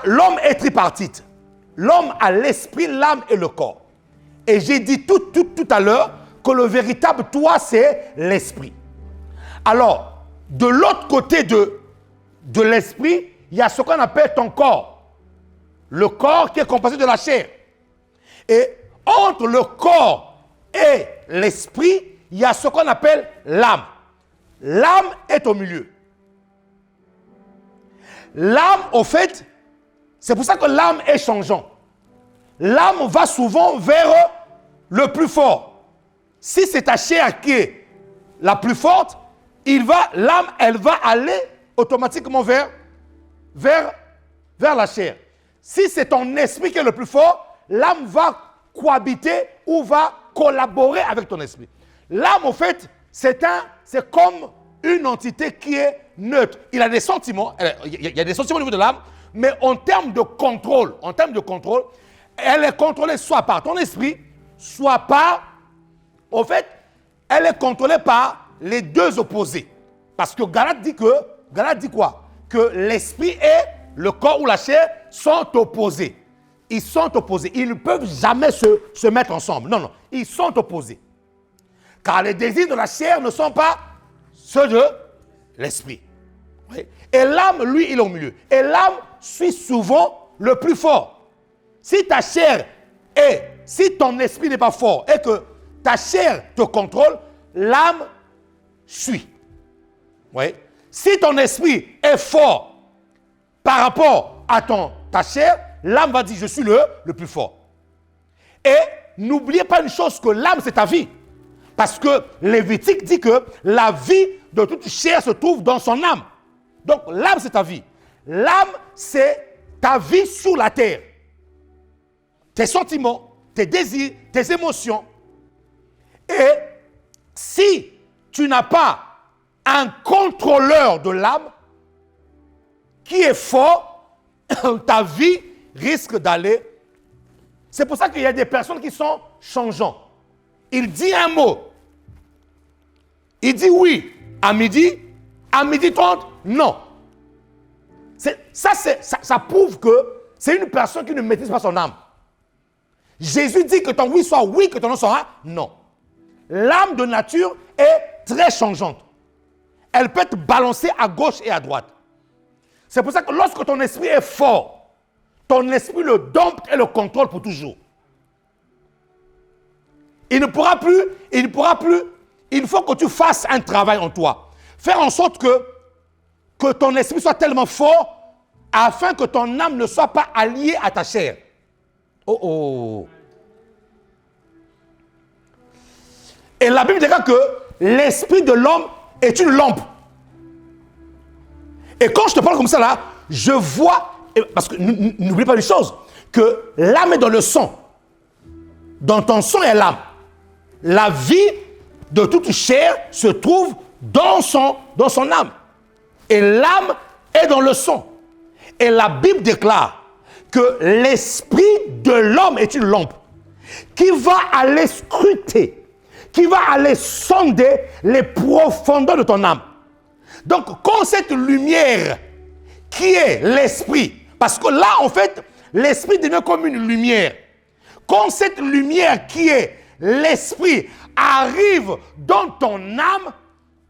L'homme est tripartite. L'homme a l'esprit, l'âme et le corps. Et j'ai dit tout à l'heure que le véritable toi, c'est l'esprit. Alors, de l'autre côté de l'esprit, il y a ce qu'on appelle ton corps. Le corps qui est composé de la chair. Et entre le corps et l'esprit, il y a ce qu'on appelle l'âme. L'âme est au milieu. L'âme, au fait, c'est pour ça que l'âme est changeante. L'âme va souvent vers le plus fort. Si c'est ta chair qui est la plus forte, l'âme, elle va aller automatiquement vers la chair. Si c'est ton esprit qui est le plus fort, l'âme va cohabiter ou va collaborer avec ton esprit. L'âme, en fait, c'est comme une entité qui est neutre. Il a des sentiments, il y a des sentiments au niveau de l'âme, mais en termes de contrôle, elle est contrôlée soit par ton esprit, soit par, en fait, elle est contrôlée par les deux opposés. Parce que Galate dit quoi? Que l'esprit et le corps ou la chair sont opposés. Ils sont opposés. Ils ne peuvent jamais se mettre ensemble. Non, ils sont opposés. Car les désirs de la chair ne sont pas ceux de l'esprit. Oui. Et l'âme, lui, il est au milieu. Et l'âme suit souvent le plus fort. Si ta chair si ton esprit n'est pas fort et que ta chair te contrôle, l'âme suit. Oui. Si ton esprit est fort par rapport à ta chair, l'âme va dire, je suis le plus fort. Et n'oubliez pas une chose, que l'âme, c'est ta vie. Parce que Lévitique dit que la vie de toute chair se trouve dans son âme. Donc l'âme, c'est ta vie. L'âme, c'est ta vie sur la terre. Tes sentiments, tes désirs, tes émotions. Et si tu n'as pas un contrôleur de l'âme qui est fort, ta vie risque d'aller. C'est pour ça qu'il y a des personnes qui sont changeantes. Il dit un mot. Il dit oui à midi 30, non. Ça prouve que c'est une personne qui ne maîtrise pas son âme. Jésus dit que ton oui soit oui, que ton non soit non. L'âme de nature est très changeante. Elle peut être balancée à gauche et à droite. C'est pour ça que lorsque ton esprit est fort, ton esprit le dompte et le contrôle pour toujours. Il ne pourra plus, il faut que tu fasses un travail en toi. Faire en sorte que ton esprit soit tellement fort afin que ton âme ne soit pas alliée à ta chair. Oh. Et la Bible dit que l'esprit de l'homme est une lampe. Et quand je te parle comme ça là, je vois, parce que n'oublie pas une chose, que l'âme est dans le sang. Dans ton sang est l'âme. La vie de toute chair se trouve dans son âme. Et l'âme est dans le sang. Et la Bible déclare que l'esprit de l'homme est une lampe qui va aller scruter, qui va aller sonder les profondeurs de ton âme. Donc, quand cette lumière qui est l'esprit, parce que là, en fait, l'esprit devient comme une lumière. Quand cette lumière qui est l'esprit arrive dans ton âme,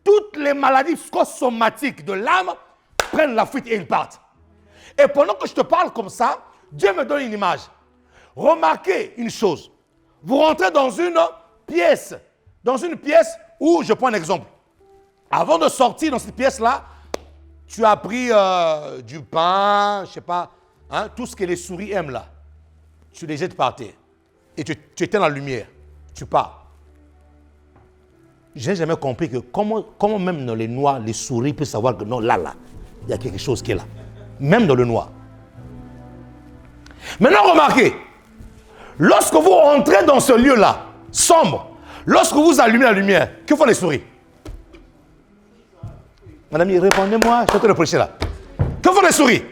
toutes les maladies psychosomatiques de l'âme prennent la fuite et ils partent. Et pendant que je te parle comme ça, Dieu me donne une image. Remarquez une chose. Vous rentrez dans une pièce où, je prends un exemple. Avant de sortir dans cette pièce-là, tu as pris du pain, je ne sais pas, tout ce que les souris aiment là. Tu les jettes par terre. Et tu éteins la lumière. Tu pars. Je n'ai jamais compris que comment même dans les noix, les souris peuvent savoir que non, là, il y a quelque chose qui est là. même dans le noir. Maintenant, remarquez, lorsque vous entrez dans ce lieu-là, sombre, lorsque vous allumez la lumière, que font les souris? Madame, répondez-moi, je suis en train de prêcher là. Que font les souris?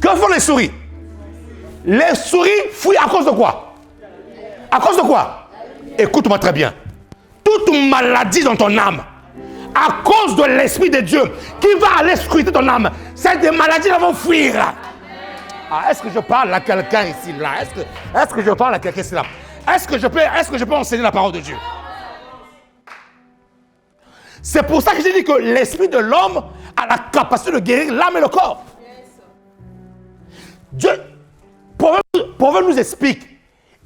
Que font les souris? Les souris fuient à cause de quoi? À cause de quoi? Écoute-moi très bien. Toute maladie dans ton âme, à cause de l'Esprit de Dieu qui va aller scruter ton âme, ces maladies vont fuir. Ah, est-ce que je parle à quelqu'un ici là? Est-ce que je parle à quelqu'un ici là? Est-ce que je peux enseigner la parole de Dieu? C'est pour ça que j'ai dit que l'esprit de l'homme a la capacité de guérir l'âme et le corps. Dieu, Proverbe nous explique,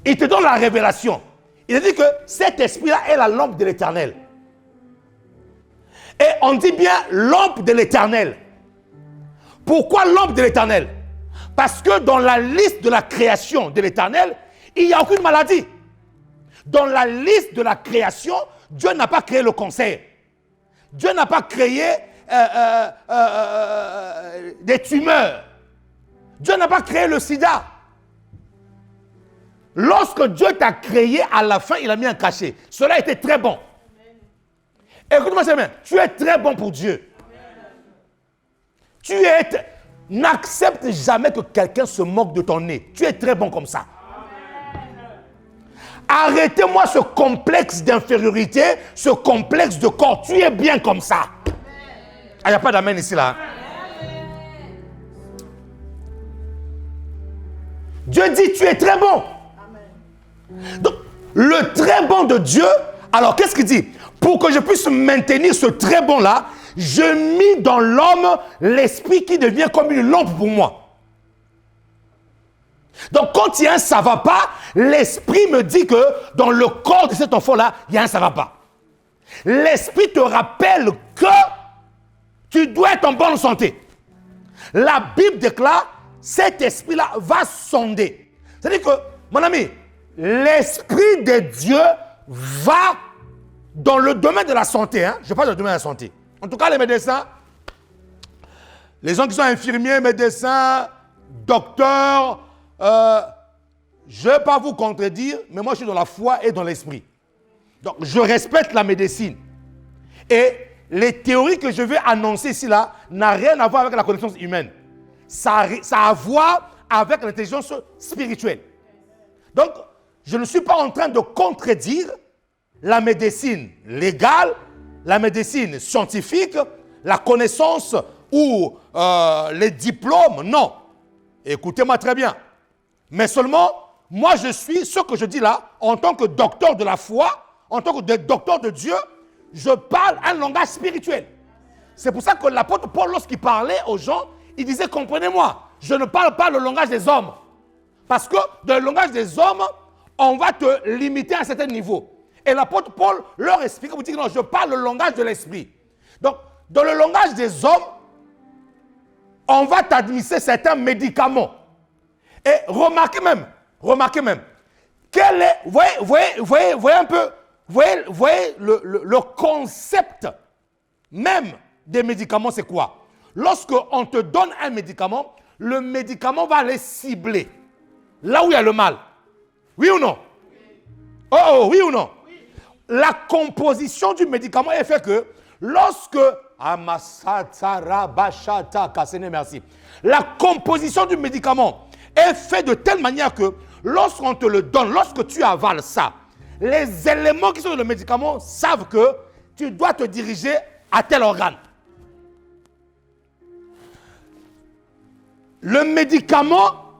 il te donne la révélation. Il dit que cet esprit-là est la lampe de l'Éternel. Et on dit bien lampe de l'Éternel. Pourquoi lampe de l'Éternel? Parce que dans la liste de la création de l'Éternel, il n'y a aucune maladie. Dans la liste de la création, Dieu n'a pas créé le cancer. Dieu n'a pas créé des tumeurs. Dieu n'a pas créé le sida. Lorsque Dieu t'a créé, à la fin, il a mis un cachet. Cela était très bon. Écoute-moi, c'est bien. Tu es très bon pour Dieu. N'accepte jamais que quelqu'un se moque de ton nez. Tu es très bon comme ça. Arrêtez-moi ce complexe d'infériorité, ce complexe de corps. Tu es bien comme ça. Ah, il n'y a pas d'amen ici là. Dieu dit, tu es très bon. Donc, le très bon de Dieu, alors qu'est-ce qu'il dit? Pour que je puisse maintenir ce très bon là, je mis dans l'homme l'esprit qui devient comme une lampe pour moi. Donc quand il y a un ça va pas, l'esprit me dit que dans le corps de cet enfant-là, il y a un ça va pas. L'esprit te rappelle que tu dois être en bonne santé. La Bible déclare, cet esprit-là va sonder. C'est-à-dire que, mon ami, l'esprit de Dieu va dans le domaine de la santé. Hein? Je parle du domaine de la santé. En tout cas, les médecins, les gens qui sont infirmiers, médecins, docteurs, je ne vais pas vous contredire, mais moi je suis dans la foi et dans l'esprit. Donc je respecte la médecine. Et les théories que je vais annoncer ici là n'ont rien à voir avec la connaissance humaine. Ça a à voir avec l'intelligence spirituelle. Donc je ne suis pas en train de contredire la médecine légale, la médecine scientifique, la connaissance ou les diplômes, non. Écoutez-moi très bien. Mais seulement, moi je suis, ce que je dis là, en tant que docteur de la foi, en tant que docteur de Dieu, je parle un langage spirituel. C'est pour ça que l'apôtre Paul, lorsqu'il parlait aux gens, il disait, comprenez-moi, je ne parle pas le langage des hommes. Parce que dans le langage des hommes, on va te limiter à un certain niveau. Et l'apôtre Paul leur explique, vous dit non, je parle le langage de l'esprit. Donc, dans le langage des hommes, on va t'administrer certains médicaments. Et remarquez même, quel est, voyez un peu, voyez le concept même des médicaments, c'est quoi? Lorsqu'on te donne un médicament, le médicament va aller cibler là où il y a le mal. Oui ou non? Oh, oui ou non? La composition du médicament est fait que lorsque merci. La composition du médicament est faite de telle manière que lorsqu'on te le donne, lorsque tu avales ça, les éléments qui sont dans le médicament savent que tu dois te diriger à tel organe. Le médicament,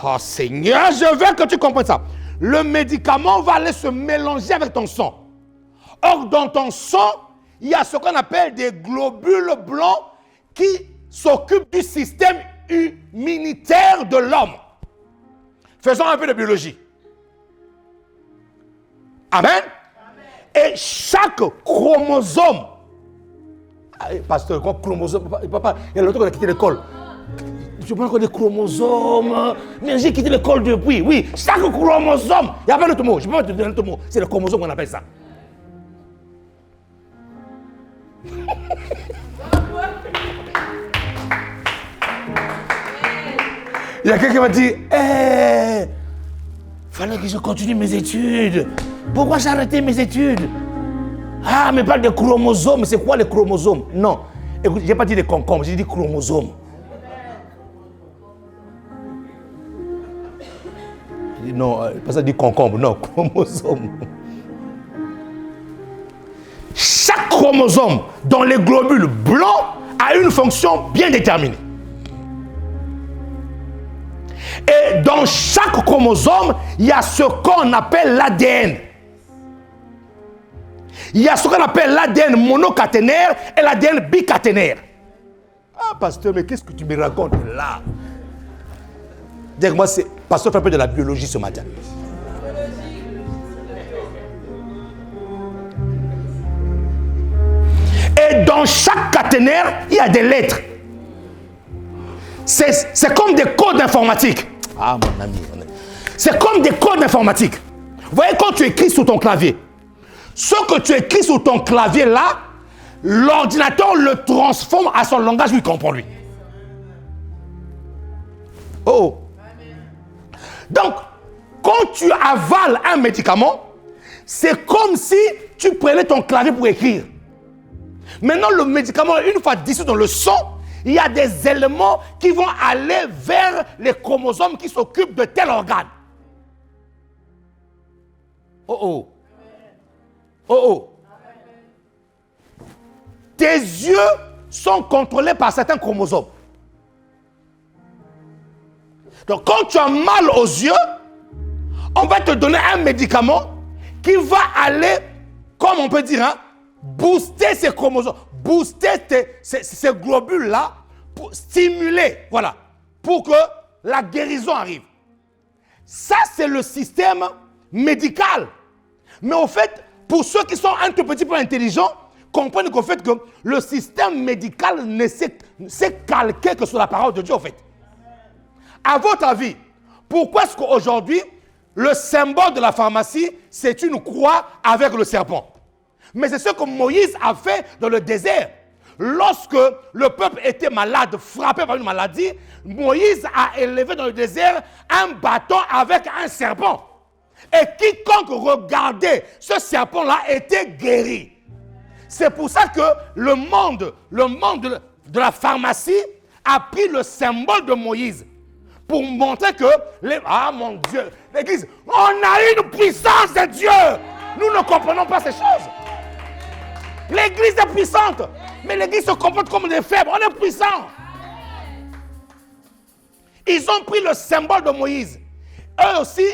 oh Seigneur, je veux que tu comprennes ça. Le médicament va aller se mélanger avec ton sang. Or, dans ton sang, il y a ce qu'on appelle des globules blancs qui s'occupent du système immunitaire de l'homme. Faisons un peu de biologie. Amen. Et chaque chromosome, pasteur, quoi chromosome? Papa, il y a longtemps qu'on a quitté l'école. Je pense qu'on est chromosomes. Mais j'ai quitté l'école depuis. Oui, chaque chromosome. Il n'y a pas d'autre mot. Je ne peux pas te donner d'autre mot. C'est le chromosome qu'on appelle ça. Il y a quelqu'un qui m'a dit, fallait que je continue mes études. Pourquoi j'ai arrêté mes études? Ah, mais parle de chromosomes. C'est quoi les chromosomes? Non. Écoute, je n'ai pas dit des concombres, j'ai dit chromosomes. J'ai dit non, pas ça dit concombre, non, chromosomes. Chaque chromosome dans les globules blancs a une fonction bien déterminée. Et dans chaque chromosome, il y a ce qu'on appelle l'ADN. Il y a ce qu'on appelle l'ADN monocaténaire et l'ADN bicaténaire. Ah, pasteur, mais qu'est-ce que tu me racontes là? Dis-moi, c'est pasteur fait un peu de la biologie ce matin. Et dans chaque caténaire, il y a des lettres. C'est comme des codes informatiques. Ah, mon ami. C'est comme des codes informatiques. Vous voyez, quand tu écris sur ton clavier, ce que tu écris sur ton clavier là, l'ordinateur le transforme à son langage où il comprend lui. Oh. Donc, quand tu avales un médicament, c'est comme si tu prenais ton clavier pour écrire. Maintenant, le médicament, une fois dissous dans le sang, il y a des éléments qui vont aller vers les chromosomes qui s'occupent de tel organe. Oh oh. Oh oh. Tes yeux sont contrôlés par certains chromosomes. Donc quand tu as mal aux yeux, on va te donner un médicament qui va aller, comme on peut dire, hein, booster ces chromosomes, booster ces globules-là, pour stimuler, voilà, pour que la guérison arrive. Ça, c'est le système médical. Mais au fait, pour ceux qui sont un tout petit peu intelligents, comprennent qu'au fait que le système médical ne s'est calqué que sur la parole de Dieu, au fait. À votre avis, pourquoi est-ce qu'aujourd'hui, le symbole de la pharmacie, c'est une croix avec le serpent? Mais c'est ce que Moïse a fait dans le désert. Lorsque le peuple était malade, frappé par une maladie, Moïse a élevé dans le désert un bâton avec un serpent. Et quiconque regardait ce serpent-là était guéri. C'est pour ça que le monde de la pharmacie a pris le symbole de Moïse pour montrer que, ah mon Dieu, l'Église, on a une puissance de Dieu. Nous ne comprenons pas ces choses. L'Église est puissante, mais l'Église se comporte comme des faibles. On est puissant. Ils ont pris le symbole de Moïse. Eux aussi,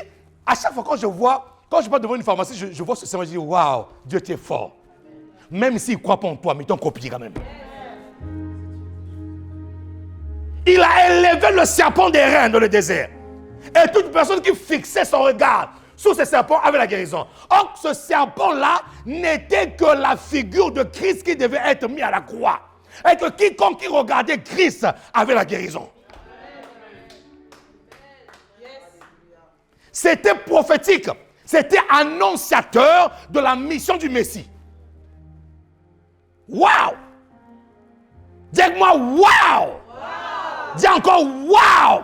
à chaque fois quand je passe devant une pharmacie, je vois ce symbole, je dis, waouh, Dieu t'es fort. Même s'ils ne croient pas en toi, mais ils t'ont copié quand même. Il a élevé le serpent des reins dans le désert. Et toute personne qui fixait son regard sur ce serpent avait la guérison. Or, ce serpent-là n'était que la figure de Christ qui devait être mis à la croix. Et que quiconque qui regardait Christ avait la guérison. C'était prophétique. C'était annonciateur de la mission du Messie. Waouh! Dis-moi waouh! Dis encore waouh!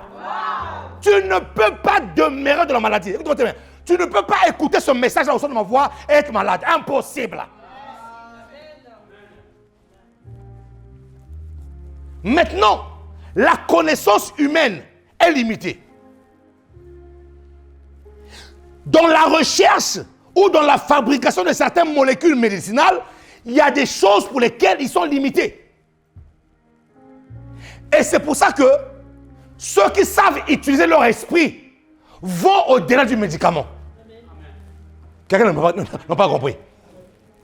Tu ne peux pas demeurer dans la maladie. Écoute-moi, tu ne peux pas écouter ce message au son de ma voix et être malade. Impossible. Maintenant, la connaissance humaine est limitée. Dans la recherche ou dans la fabrication de certaines molécules médicinales, il y a des choses pour lesquelles ils sont limités. Et c'est pour ça que ceux qui savent utiliser leur esprit vont au-delà du médicament. Quelqu'un n'a pas compris.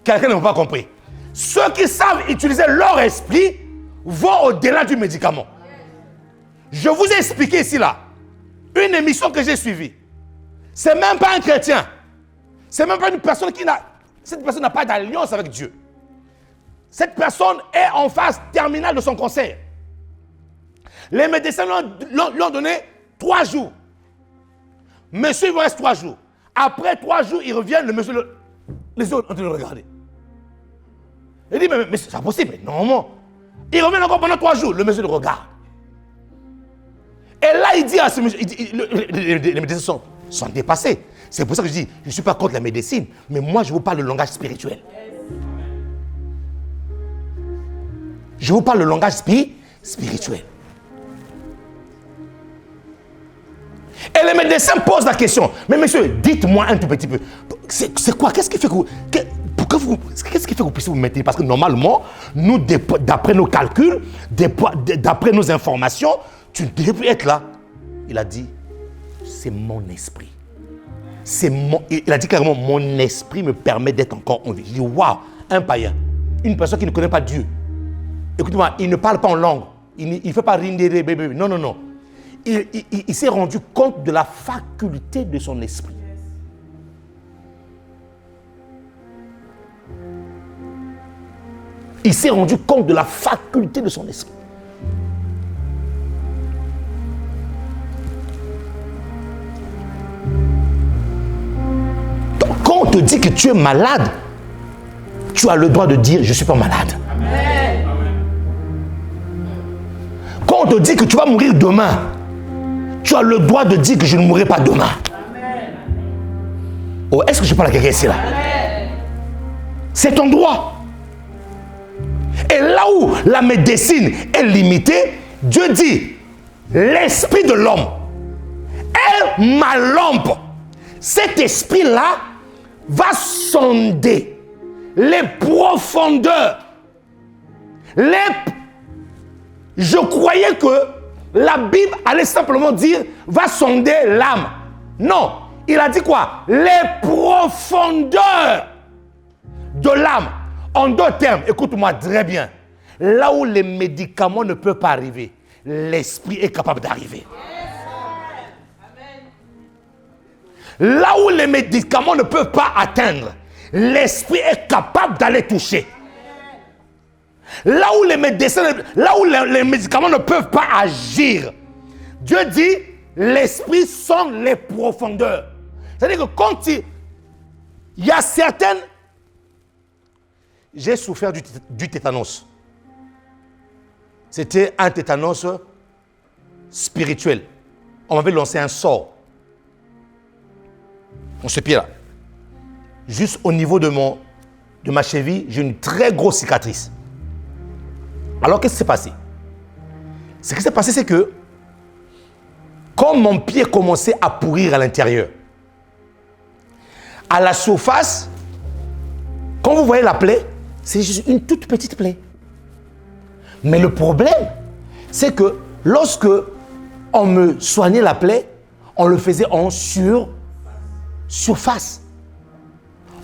Quelqu'un n'a pas compris. Ceux qui savent utiliser leur esprit vont au-delà du médicament. Je vous ai expliqué ici, là, une émission que j'ai suivie. C'est même pas un chrétien. C'est même pas une personne qui n'a... Cette personne n'a pas d'alliance avec Dieu. Cette personne est en phase terminale de son cancer. Les médecins lui ont donné 3 jours. Monsieur, il vous reste 3 jours. Après 3 jours, il revient, le monsieur, les yeux ont en train de le regarder. Il dit, mais c'est pas possible, mais normalement. Il revient encore pendant 3 jours, le monsieur le regarde. Et là, il dit à ce monsieur, les médecins sont dépassés. C'est pour ça que je dis, je ne suis pas contre la médecine, mais moi, je vous parle le langage spirituel. Je vous parle le langage spirituel. Et les médecins posent la question. Mais monsieur, dites-moi un tout petit peu. C'est quoi? Qu'est-ce qui fait que vous... Qu'est-ce qui fait que vous puissiez vous maintenir? Parce que normalement, nous, d'après nos calculs, d'après nos informations, tu ne devrais plus être là. Il a dit, c'est mon esprit. Il a dit carrément, mon esprit me permet d'être encore en vie. Je dis, waouh, un païen, une personne qui ne connaît pas Dieu. Écoute-moi, il ne parle pas en langue. Il ne fait pas rindere, bébé. Non, non, non. Il s'est rendu compte de la faculté de son esprit. Il s'est rendu compte de la faculté de son esprit. Donc, quand on te dit que tu es malade, tu as le droit de dire « je ne suis pas malade ». Quand on te dit que tu vas mourir demain, tu as le droit de dire que je ne mourrai pas demain. Oh, est-ce que je parle à quelqu'un ici là? C'est ton droit. Et là où la médecine est limitée, Dieu dit, l'esprit de l'homme est ma lampe. Cet esprit-là va sonder les profondeurs. Je croyais que la Bible allait simplement dire, va sonder l'âme. Non, il a dit quoi? Les profondeurs de l'âme. En d'autres termes, écoute-moi très bien. Là où les médicaments ne peuvent pas arriver, l'esprit est capable d'arriver. Là où les médicaments ne peuvent pas atteindre, l'esprit est capable d'aller toucher. Là où les médicaments ne peuvent pas agir, Dieu dit, l'esprit sonde les profondeurs. C'est-à-dire que quand il y a certaines... J'ai souffert du tétanos. C'était un tétanos spirituel. On m'avait lancé un sort. Dans ce pied-là. Juste au niveau de ma cheville, j'ai une très grosse cicatrice. Alors, qu'est-ce qui s'est passé? Ce qui s'est passé, c'est que quand mon pied commençait à pourrir à l'intérieur, à la surface, quand vous voyez la plaie, c'est juste une toute petite plaie. Mais le problème, c'est que lorsque on me soignait la plaie, on le faisait en surface.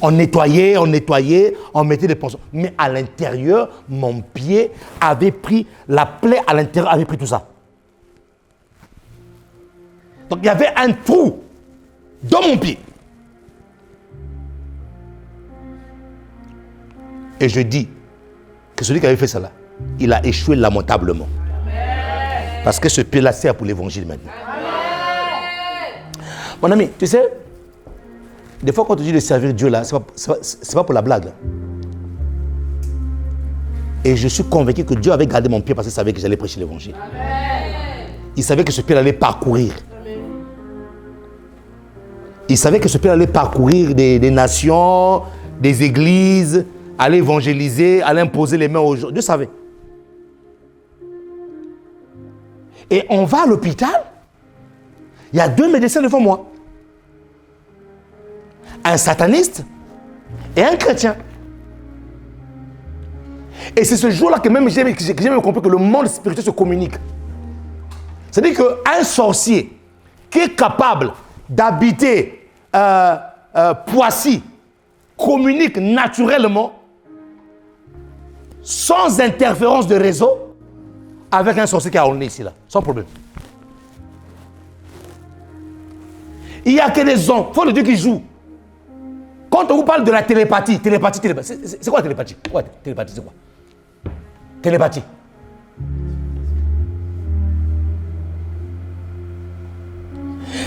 On nettoyait, on mettait des ponçons. Mais à l'intérieur, mon pied avait pris, la plaie à l'intérieur avait pris tout ça. Donc il y avait un trou dans mon pied. Et je dis que celui qui avait fait ça là, il a échoué lamentablement. Amen. Parce que ce pied-là sert pour l'évangile maintenant. Amen. Mon ami, tu sais, des fois quand on te dit de servir Dieu là, c'est pas pour la blague là. Et je suis convaincu que Dieu avait gardé mon pied parce qu'il savait que j'allais prêcher l'évangile. Amen. Il savait que ce pied allait parcourir. Amen. Il savait que ce pied allait parcourir des nations, des églises, aller évangéliser, aller imposer les mains aux gens. Dieu savait. Et on va à l'hôpital, il y a 2 médecins devant moi. Un sataniste et un chrétien. Et c'est ce jour-là que même j'ai compris que le monde spirituel se communique. C'est-à-dire qu'un sorcier qui est capable d'habiter Poissy communique naturellement sans interférence de réseau avec un sorcier qui a on est ici là, sans problème. Il n'y a que des hommes, il faut le Dieu qui joue. Quand on vous parle de la télépathie, c'est quoi la télépathie? Télépathie, c'est quoi? Télépathie.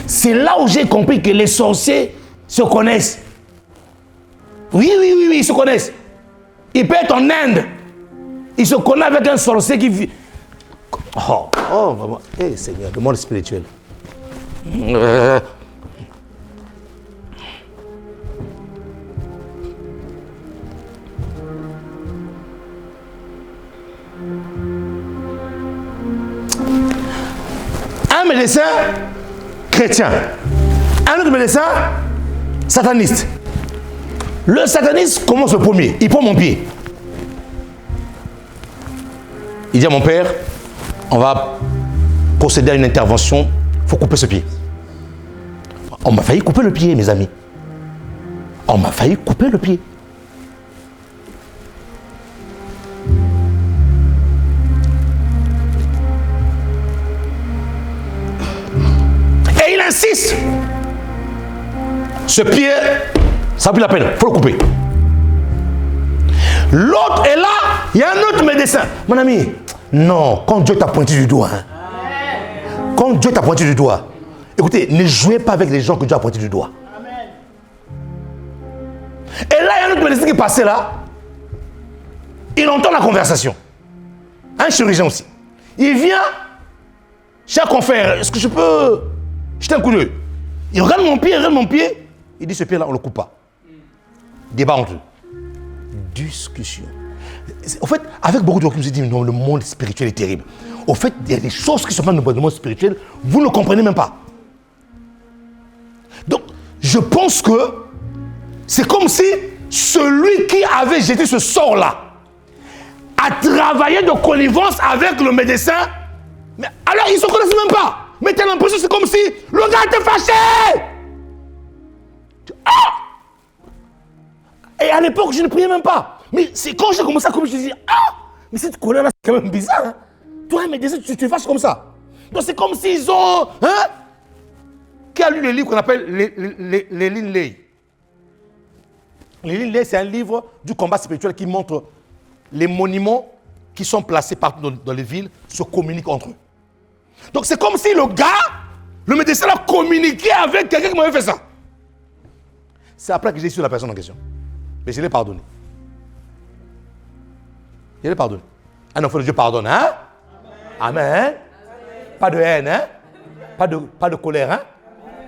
C'est là où j'ai compris que les sorciers se connaissent. Oui, ils se connaissent. Il peut être en Inde. Il se connaît avec un sorcier qui vit. Oh, vraiment. Hey, Seigneur, le monde spirituel. Un médecin chrétien, un autre médecin sataniste. Le sataniste commence le premier, il prend mon pied. Il dit à mon père, on va procéder à une intervention, il faut couper ce pied. On m'a failli couper le pied, mes amis. On m'a failli couper le pied. Et il insiste. Ce pied, ça n'a plus la peine, il faut le couper. L'autre est là, il y a un autre médecin. Mon ami, non, quand Dieu t'a pointé du doigt, quand Dieu t'a pointé du doigt, écoutez, ne jouez pas avec les gens que Dieu a pointé du doigt. Et là, il y a un autre médecin qui est passé là, il entend la conversation. Un chirurgien aussi. Il vient, cher confrère, est-ce que je peux jeter un coup d'œil? Il regarde mon pied, il dit ce pied-là, on ne le coupe pas. Débat entre eux. Discussion. En fait, avec beaucoup de gens qui nous disent non, le monde spirituel est terrible. Au fait, il y a des choses qui se passent dans le monde spirituel, vous ne comprenez même pas. Donc, je pense que c'est comme si celui qui avait jeté ce sort-là a travaillé de connivence avec le médecin. Mais alors, ils ne se connaissent même pas. Mais tu as l'impression que c'est comme si le gars était fâché. Ah! Et à l'époque, je ne priais même pas. Mais c'est quand j'ai commencé à communiquer, je me suis dit, ah, mais cette colère-là, c'est quand même bizarre. Hein? Toi, mais tu te fâches comme ça. Donc c'est comme s'ils ont... Hein? Qui a lu le livre qu'on appelle les lignes Lay? Les lignes Lay, c'est un livre du combat spirituel qui montre les monuments qui sont placés partout dans les villes se communiquent entre eux. Donc c'est comme si le gars, le médecin a communiqué avec quelqu'un qui m'avait fait ça. C'est après que j'ai su la personne en question. Mais je l'ai pardonné. Je l'ai pardonné. Un enfant de Dieu pardonne, hein? Amen. Amen. Pas de haine, hein? Pas de colère, hein?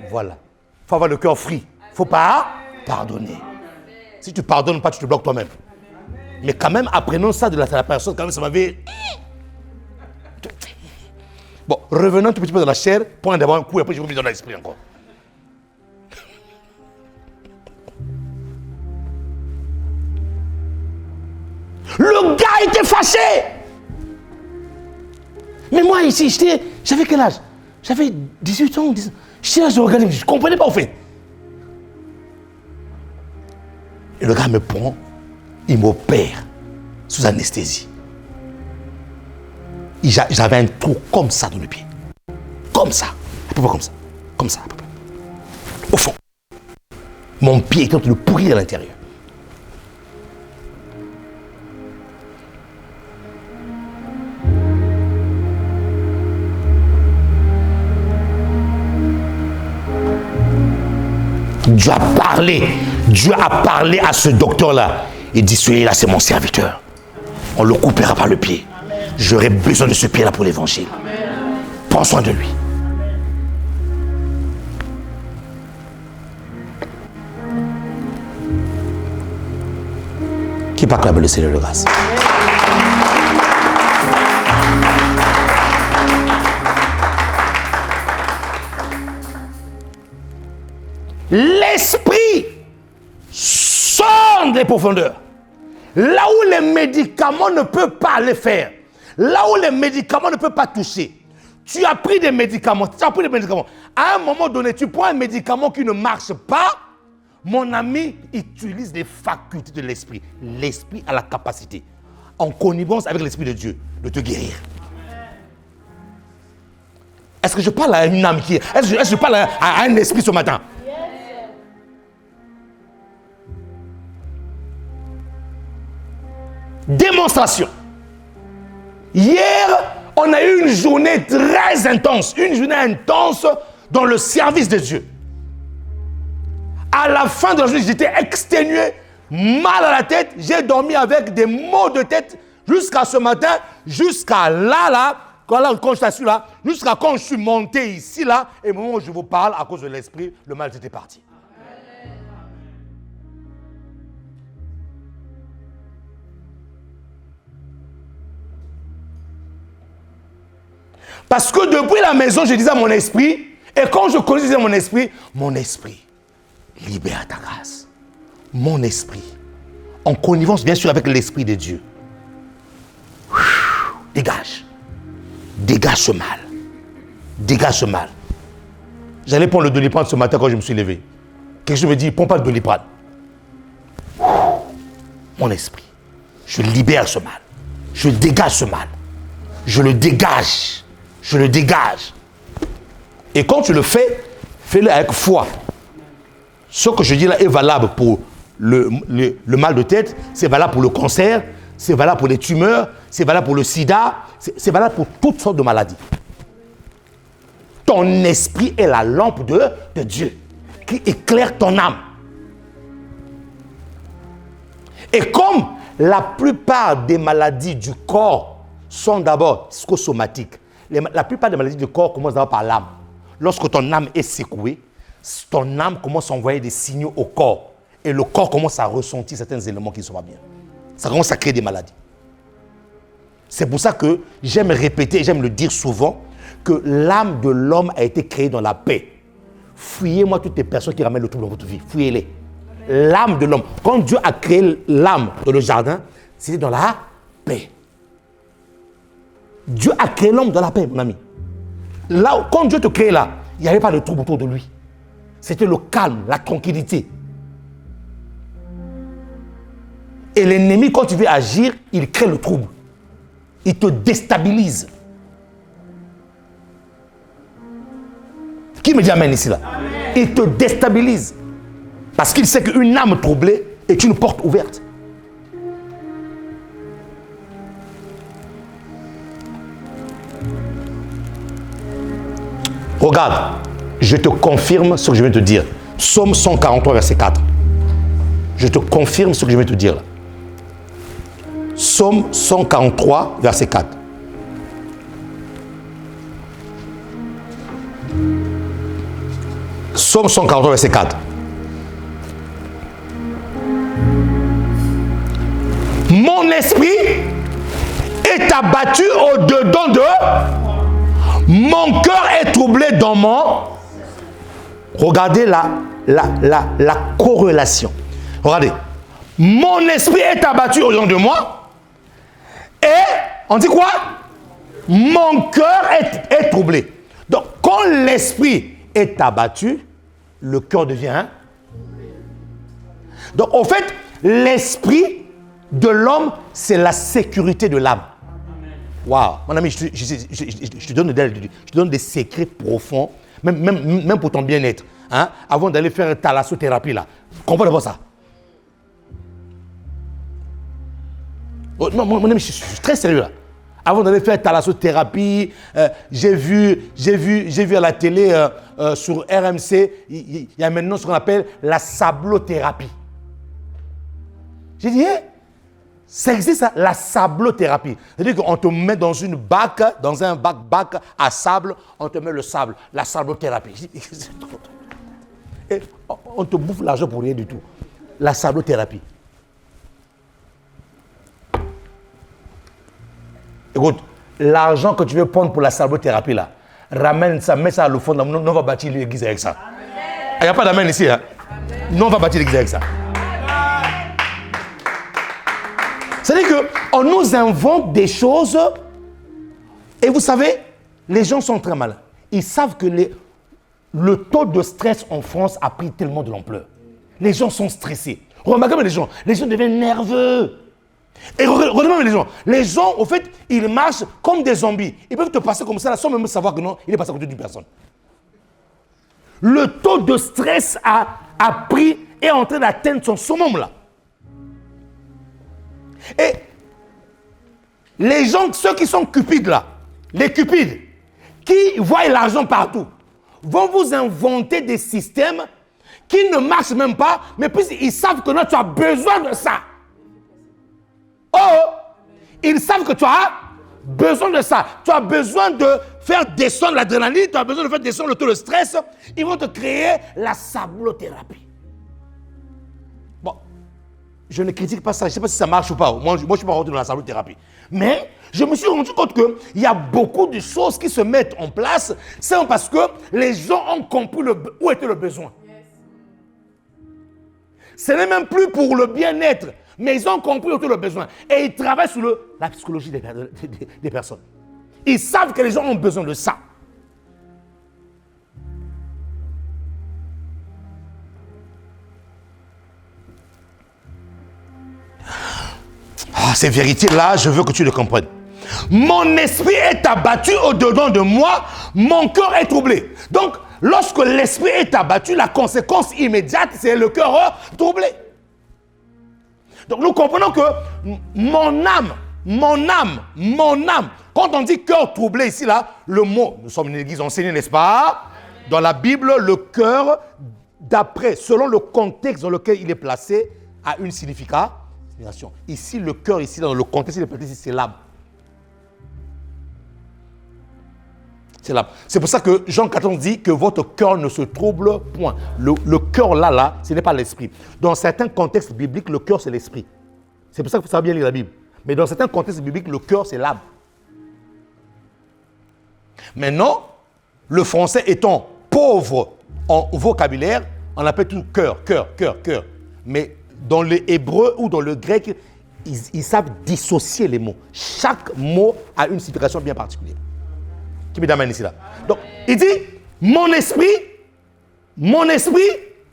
Voilà. Il faut avoir le cœur free. Il ne faut pas pardonner. Si tu ne pardonnes pas, tu te bloques toi-même. Mais quand même, apprenons ça de la personne, quand même, ça m'avait... Bon, revenons un tout petit peu dans la chair, prends d'abord un coup et après je reviens dans l'esprit encore. Le gars était fâché. Mais moi ici, j'avais quel âge? J'avais 18 ans. J'étais là, je regardais, je ne comprenais pas au fait. Et le gars me prend, il m'opère sous anesthésie. J'avais un trou comme ça dans le pied. Comme ça. À peu près comme ça. Comme ça, à peu près. Au fond. Mon pied était en train de pourrir à l'intérieur. Dieu a parlé à ce docteur-là. Il dit, celui-là, c'est mon serviteur. On le coupera par le pied. J'aurai besoin de ce pied-là pour l'évangile. Prends soin de lui. Qui peut acclamer le Seigneur de grâce? L'esprit sonde les profondeurs. Là où les médicaments ne peuvent pas aller faire. Là où les médicaments ne peuvent pas toucher. Tu as pris des médicaments. À un moment donné, tu prends un médicament qui ne marche pas. Mon ami utilise les facultés de l'esprit. L'esprit a la capacité, en connivence avec l'esprit de Dieu, de te guérir. Est-ce que je parle à une âme qui... Est-ce que je parle à un esprit ce matin? Démonstration. Hier, on a eu une journée très intense. Une journée intense dans le service de Dieu. À la fin de la journée, j'étais exténué, mal à la tête. J'ai dormi avec des maux de tête jusqu'à ce matin, jusqu'à là, quand je t'assure là, jusqu'à quand je suis monté ici là, et au moment où je vous parle, à cause de l'esprit, le mal était parti. Parce que depuis la maison, je disais à mon esprit, et quand je connaissais mon esprit, libère ta grâce. Mon esprit, en connivence bien sûr avec l'esprit de Dieu. Dégage. Dégage ce mal. Dégage ce mal. J'allais prendre le Doliprane ce matin quand je me suis levé. Quelque chose me dit, prends pas le Doliprane. Mon esprit, je libère ce mal. Je dégage ce mal. Je le dégage. Je le dégage. Et quand tu le fais, fais-le avec foi. Ce que je dis là est valable pour le mal de tête, c'est valable pour le cancer, c'est valable pour les tumeurs, c'est valable pour le sida, c'est valable pour toutes sortes de maladies. Ton esprit est la lampe de Dieu qui éclaire ton âme. Et comme la plupart des maladies du corps sont d'abord psychosomatiques, la plupart des maladies du corps commencent d'abord par l'âme. Lorsque ton âme est secouée, ton âme commence à envoyer des signaux au corps. Et le corps commence à ressentir certains éléments qui ne sont pas bien. Ça commence à créer des maladies. C'est pour ça que j'aime répéter, j'aime le dire souvent, que l'âme de l'homme a été créée dans la paix. Fuyez-moi toutes les personnes qui ramènent le trouble dans votre vie. Fuyez-les. L'âme de l'homme. Quand Dieu a créé l'âme dans le jardin, c'était dans la paix. Dieu a créé l'homme dans la paix, mon ami. Là, quand Dieu te crée là, il n'y avait pas de trouble autour de lui. C'était le calme, la tranquillité. Et l'ennemi, quand il veut agir, il crée le trouble. Il te déstabilise. Qui me dit amen ici là? Amen. Il te déstabilise. Parce qu'il sait qu'une âme troublée est une porte ouverte. Regarde, je te confirme ce que je viens de te dire. Psaume 143, verset 4. Je te confirme ce que je viens de te dire là. Psaume 143, verset 4. Psaume 143, verset 4. Mon esprit est abattu au-dedans de... Mon cœur est troublé dans mon... Regardez la corrélation. Regardez. Mon esprit est abattu au-dedans de moi. Et, on dit quoi? Mon cœur est troublé. Donc, quand l'esprit est abattu, le cœur devient... Donc, en fait, l'esprit de l'homme, c'est la sécurité de l'âme. Waouh, mon ami, je te donne des secrets profonds, même pour ton bien-être. Hein, avant d'aller faire une thalassothérapie, là. Comprends d'abord ça. Oh, non, mon ami, je suis très sérieux là. Avant d'aller faire thalassothérapie, j'ai vu à la télé sur RMC, il y a maintenant ce qu'on appelle la sablothérapie. J'ai dit, ça existe ça, la sablothérapie. C'est-à-dire qu'on te met dans un bac à sable, on te met le sable, la sablothérapie. Et on te bouffe l'argent pour rien du tout. La sablothérapie. Écoute, l'argent que tu veux prendre pour la sablothérapie là, ramène ça, mets ça à le fond, nous on va bâtir l'église avec ça. Il n'y a pas d'amen ici, hein? Nous on va bâtir l'église avec ça. C'est-à-dire qu'on nous invente des choses et vous savez, les gens sont très malins. Ils savent que le taux de stress en France a pris tellement de l'ampleur. Les gens sont stressés. Remarquez les gens deviennent nerveux. Et regardez les gens, au fait, ils marchent comme des zombies. Ils peuvent te passer comme ça là, sans même savoir que non, il est passé à côté d'une personne. Le taux de stress a pris et est en train d'atteindre son summum là. Et les gens, ceux qui sont cupides là, les cupides, qui voient l'argent partout, vont vous inventer des systèmes qui ne marchent même pas, mais puisqu'ils savent que non, tu as besoin de ça. Oh, ils savent que tu as besoin de ça. Tu as besoin de faire descendre l'adrénaline, tu as besoin de faire descendre le taux de stress. Ils vont te créer la sablothérapie. Bon, je ne critique pas ça, je ne sais pas si ça marche ou pas. Moi je ne suis pas rentré dans la sablothérapie. Mais je me suis rendu compte qu'il y a beaucoup de choses qui se mettent en place, c'est parce que les gens ont compris où était le besoin. Ce n'est même plus pour le bien-être, mais ils ont compris où était le besoin. Et ils travaillent sur la psychologie des personnes. Ils savent que les gens ont besoin de ça. Ces vérités-là, je veux que tu les comprennes. Mon esprit est abattu au-dedans de moi, mon cœur est troublé. Donc, lorsque l'esprit est abattu, la conséquence immédiate, c'est le cœur troublé. Donc, nous comprenons que mon âme, quand on dit cœur troublé ici, là, le mot, nous sommes une église enseignée, n'est-ce pas? Dans la Bible, le cœur, selon le contexte dans lequel il est placé, a une signification. Ici, le cœur, ici, dans le contexte, il est placé ici, c'est l'âme. C'est l'âme. C'est pour ça que Jean 14 dit que votre cœur ne se trouble point. Le cœur là, ce n'est pas l'esprit. Dans certains contextes bibliques, le cœur, c'est l'esprit. C'est pour ça qu'il faut savoir bien lire la Bible. Mais dans certains contextes bibliques, le cœur, c'est l'âme. Maintenant, le français étant pauvre en vocabulaire, on appelle tout cœur. Mais dans le hébreu ou dans le grec, ils savent dissocier les mots. Chaque mot a une signification bien particulière. Qui me d'amène ici là. Donc, il dit, mon esprit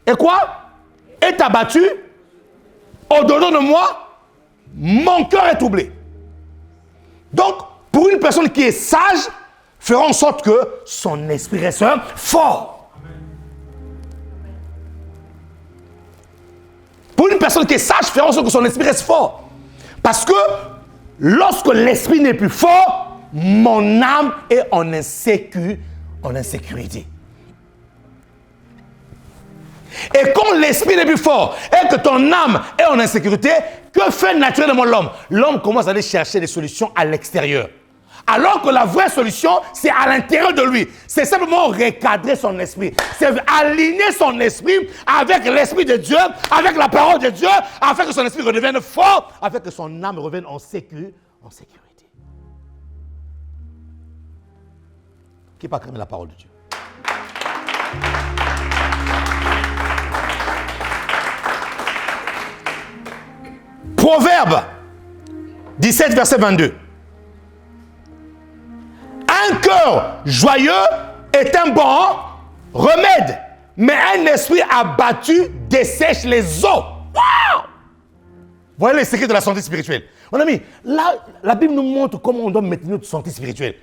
est quoi? Est abattu au-dedans de moi, mon cœur est troublé. Donc, pour une personne qui est sage, fera en sorte que son esprit reste fort. Pour une personne qui est sage, fera en sorte que son esprit reste fort. Parce que lorsque l'esprit n'est plus fort, mon âme est en insécurité. Et quand l'esprit n'est plus fort et que ton âme est en insécurité, que fait naturellement l'homme? L'homme commence à aller chercher des solutions à l'extérieur. Alors que la vraie solution, c'est à l'intérieur de lui. C'est simplement recadrer son esprit. C'est aligner son esprit avec l'esprit de Dieu, avec la parole de Dieu, afin que son esprit redevienne fort, afin que son âme revienne en sécurité. Qui n'a pas craint la parole de Dieu? Proverbe 17, verset 22. Un cœur joyeux est un bon remède, mais un esprit abattu dessèche les os. Wow! Voilà les secrets de la santé spirituelle. Mon ami, là, la Bible nous montre comment on doit maintenir notre santé spirituelle.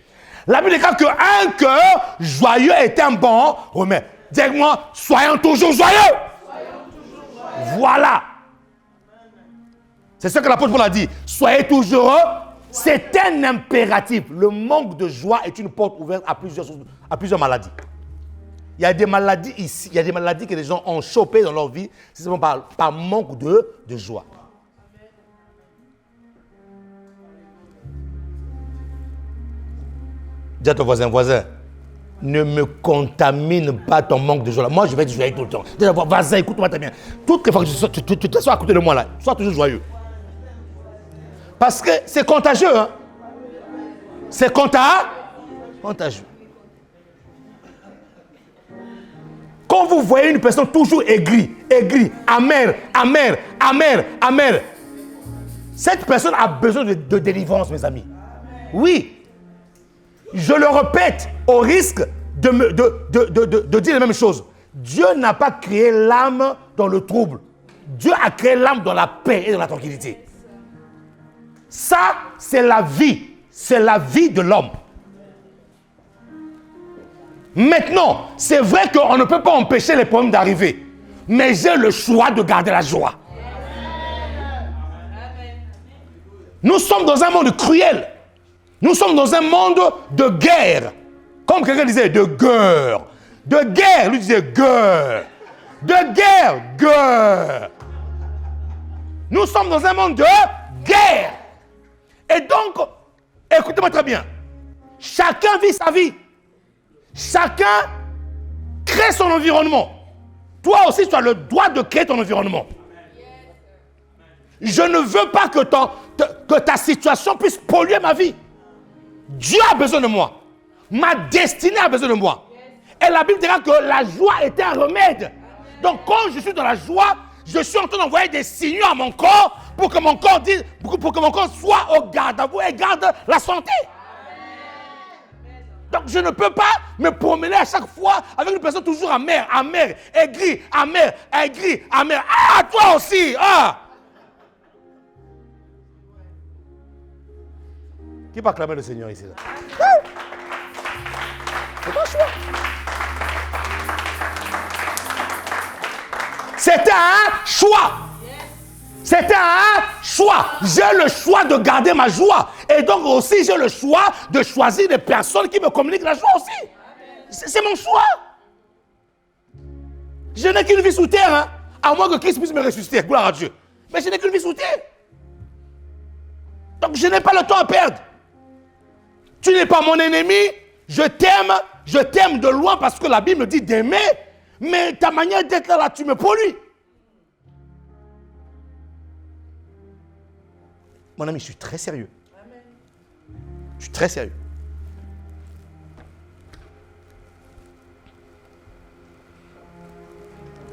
La Bible déclare qu'un cœur joyeux est un bon remède. Dis-moi, soyons toujours joyeux. Voilà. C'est ce que l'apôtre Paul a dit. Soyez toujours heureux. C'est un impératif. Le manque de joie est une porte ouverte à plusieurs maladies. Il y a des maladies ici, il y a des maladies que les gens ont chopées dans leur vie, c'est simplement par manque de joie. Dis à ton voisin, ne me contamine pas ton manque de joie. Moi, je vais être joyeux tout le temps. Dis à ton voisin, écoute-moi très bien. Toutes les fois que tu t'assois à côté de moi, là, sois toujours joyeux. Parce que c'est contagieux. Hein? C'est contagieux. Quand vous voyez une personne toujours aigrie, amère, cette personne a besoin de délivrance, mes amis. Oui. Je le répète, au risque de dire la même chose. Dieu n'a pas créé l'âme dans le trouble. Dieu a créé l'âme dans la paix et dans la tranquillité. Ça, c'est la vie. C'est la vie de l'homme. Maintenant, c'est vrai qu'on ne peut pas empêcher les problèmes d'arriver. Mais j'ai le choix de garder la joie. Nous sommes dans un monde cruel. Nous sommes dans un monde de guerre. Comme quelqu'un disait, de guerre. De guerre, lui disait guerre. De guerre. Nous sommes dans un monde de guerre. Et donc, Écoutez-moi très bien. Chacun vit sa vie. Chacun crée son environnement. Toi aussi, tu as le droit de créer ton environnement. Je ne veux pas que ta situation puisse polluer ma vie. Dieu a besoin de moi. Ma destinée a besoin de moi. Et la Bible dira que la joie est un remède. Donc quand je suis dans la joie, je suis en train d'envoyer des signaux à mon corps pour que mon corps soit au garde à vous et garde la santé. Donc je ne peux pas me promener à chaque fois avec une personne toujours amère, aigrie. Ah, toi aussi, ah! Qui peut acclamer le Seigneur ici? C'est pas un choix. C'était un choix. C'était un choix. J'ai le choix de garder ma joie. Et donc aussi, j'ai le choix de choisir des personnes qui me communiquent la joie aussi. C'est mon choix. Je n'ai qu'une vie sous terre, hein, à moins que Christ puisse me ressusciter. Gloire à Dieu. Mais je n'ai qu'une vie sous terre. Donc je n'ai pas le temps à perdre. Tu n'es pas mon ennemi. Je t'aime de loin parce que la Bible me dit d'aimer. Mais ta manière d'être là, tu me pollues. Mon ami, je suis très sérieux. Je suis très sérieux.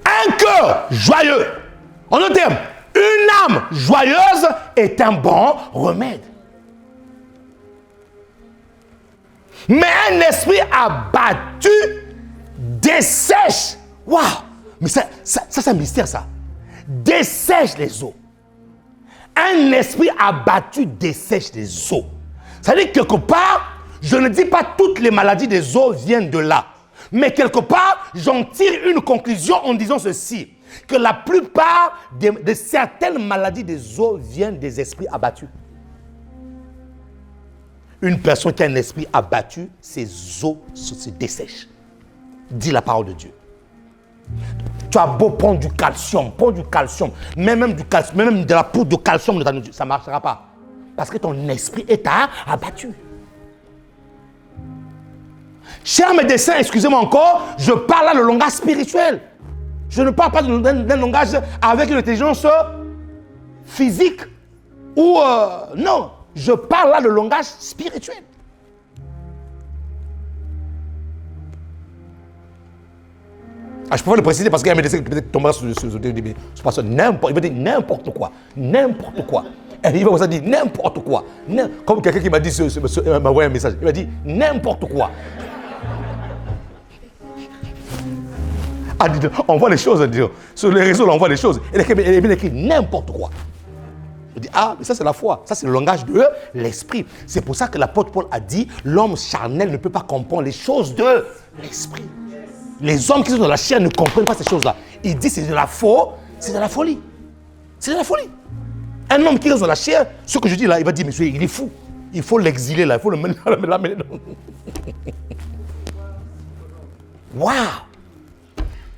Un cœur joyeux. En d'autres termes, une âme joyeuse est un bon remède. Mais un esprit abattu dessèche. Waouh! Mais ça c'est un mystère, ça. Dessèche les eaux. Un esprit abattu dessèche les eaux. Ça veut dire quelque part, je ne dis pas toutes les maladies des eaux viennent de là. Mais quelque part, j'en tire une conclusion en disant ceci. Que la plupart de certaines maladies des eaux viennent des esprits abattus. Une personne qui a un esprit abattu, ses os se dessèchent. Dit la parole de Dieu. Tu as beau prendre du calcium, même de la poudre de calcium, ça ne marchera pas. Parce que ton esprit est abattu. Chers médecins, excusez-moi encore, je parle là le langage spirituel. Je ne parle pas d'un langage avec une intelligence physique ou non. Je parle là le langage spirituel. Ah, je peux pas le préciser parce qu'il y a un médecin qui peut-être tombera sur le début. C'est pas ça, n'importe, il va dire n'importe quoi. Et il va vous dire n'importe quoi. Comme quelqu'un qui m'a dit, m'a envoyé un message, il m'a dit n'importe quoi. Ah, on voit les choses, sur les réseaux, on voit les choses. Il est bien écrit n'importe quoi. Je dis, ah, mais ça c'est la foi, ça c'est le langage de l'esprit. C'est pour ça que l'apôtre Paul a dit, l'homme charnel ne peut pas comprendre les choses de l'esprit. Les hommes qui sont dans la chair ne comprennent pas ces choses-là. Il dit, c'est de la folie. C'est de la folie. Un homme qui reste dans la chair, ce que je dis là, il va dire, monsieur, il est fou. Il faut l'exiler là, il faut l'amener. Waouh!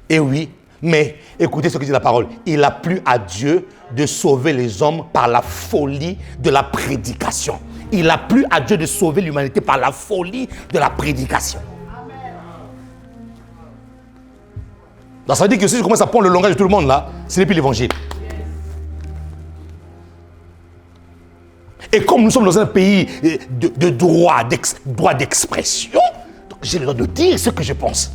Et oui, mais écoutez ce que dit la parole. Il a plu à Dieu de sauver les hommes par la folie de la prédication. Il a plu à Dieu de sauver l'humanité par la folie de la prédication. Donc ça veut dire que si je commence à prendre le langage de tout le monde là, ce n'est plus l'évangile. Et comme nous sommes dans un pays de droit d'expression, j'ai le droit de dire ce que je pense.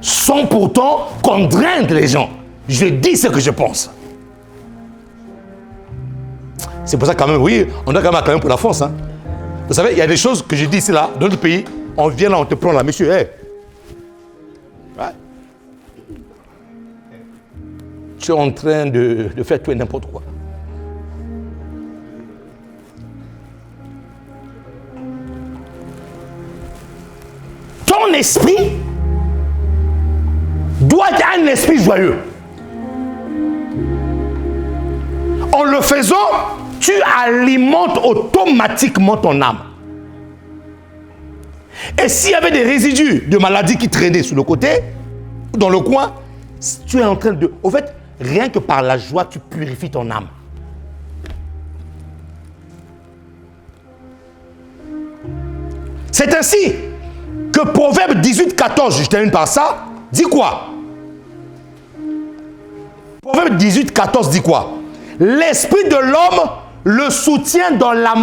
Sans pourtant contraindre les gens. Je dis ce que je pense. C'est pour ça quand même, oui, on a quand même pour la France. Hein. Vous savez, il y a des choses que je dis ici là, dans notre pays, on vient là, on te prend là, monsieur, hey. Ouais. Tu es en train de faire tout et n'importe quoi. Ton esprit doit être un esprit joyeux. En le faisant, tu alimentes automatiquement ton âme. Et s'il y avait des résidus de maladies qui traînaient sur le côté, dans le coin, tu es en train de... Au fait, rien que par la joie, tu purifies ton âme. C'est ainsi que Proverbe 18, 14, je termine par ça, dit quoi? Proverbe 18, 14 dit quoi? L'esprit de l'homme le soutient dans la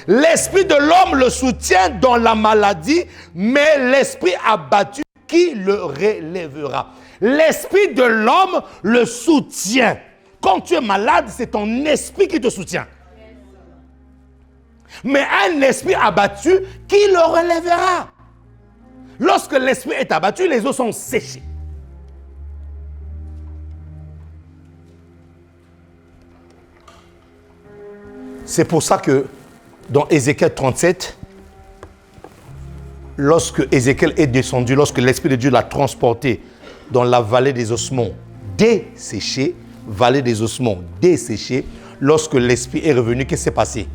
l'esprit de l'homme le soutient dans la maladie, mais l'esprit abattu, qui le relèvera? L'esprit de l'homme le soutient. Quand tu es malade, c'est ton esprit qui te soutient. Mais un esprit abattu, qui le relèvera? Lorsque l'esprit est abattu, les eaux sont séchées. C'est pour ça que dans Ézéchiel 37, lorsque Ézéchiel est descendu, lorsque l'Esprit de Dieu l'a transporté dans la vallée des ossements desséchés, vallée des ossements desséchés, lorsque l'Esprit est revenu, qu'est-ce qui s'est passé?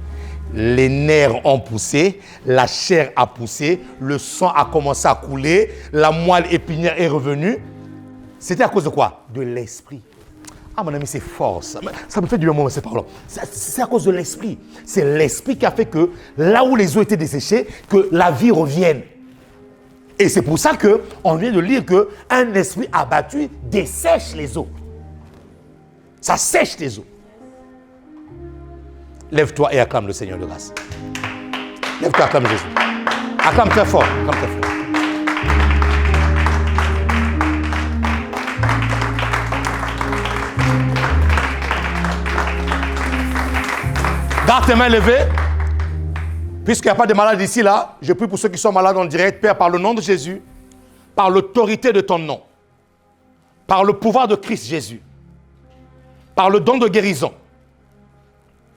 Les nerfs ont poussé, la chair a poussé, le sang a commencé à couler, la moelle épinière est revenue. C'était à cause de quoi? De l'Esprit. Ah mon ami, c'est fort, ça me fait du bien moment, c'est parlant. C'est à cause de l'esprit. C'est l'esprit qui a fait que là où les eaux étaient desséchées, que la vie revienne. Et c'est pour ça qu'on vient de lire qu'un esprit abattu dessèche les eaux. Ça sèche les eaux. Lève-toi et acclame le Seigneur de grâce. Lève-toi, acclame Jésus. Acclame très fort, acclame très fort. Garde tes mains levées. Puisqu'il n'y a pas de malades ici, là, je prie pour ceux qui sont malades en direct, Père, par le nom de Jésus, par l'autorité de ton nom, par le pouvoir de Christ Jésus, par le don de guérison.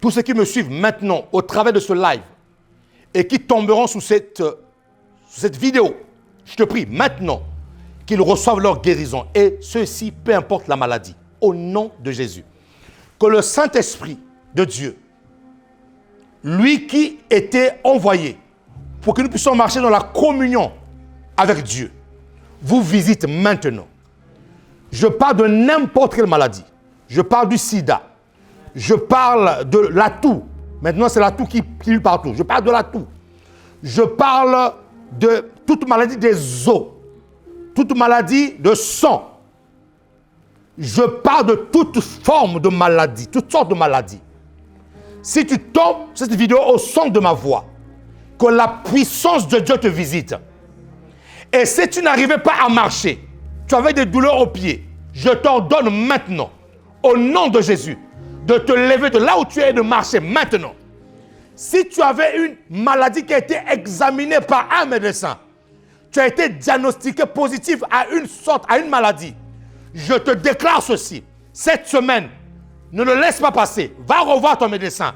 Tous ceux qui me suivent maintenant au travers de ce live et qui tomberont sous cette vidéo, je te prie maintenant qu'ils reçoivent leur guérison. Et ceci, peu importe la maladie, au nom de Jésus. Que le Saint-Esprit de Dieu, lui qui était envoyé pour que nous puissions marcher dans la communion avec Dieu, vous visite maintenant. Je parle de n'importe quelle maladie. Je parle du sida. Je parle de la toux. Maintenant, c'est la toux qui plie partout. Je parle de la toux. Je parle de toute maladie des os. Toute maladie de sang. Je parle de toute forme de maladie. Toutes sortes de maladies. Si tu tombes cette vidéo au son de ma voix, que la puissance de Dieu te visite. Et si tu n'arrivais pas à marcher, tu avais des douleurs aux pieds, je t'ordonne maintenant, au nom de Jésus, de te lever de là où tu es et de marcher maintenant. Si tu avais une maladie qui a été examinée par un médecin, tu as été diagnostiqué positif à une maladie, je te déclare ceci, cette semaine, ne le laisse pas passer. Va revoir ton médecin.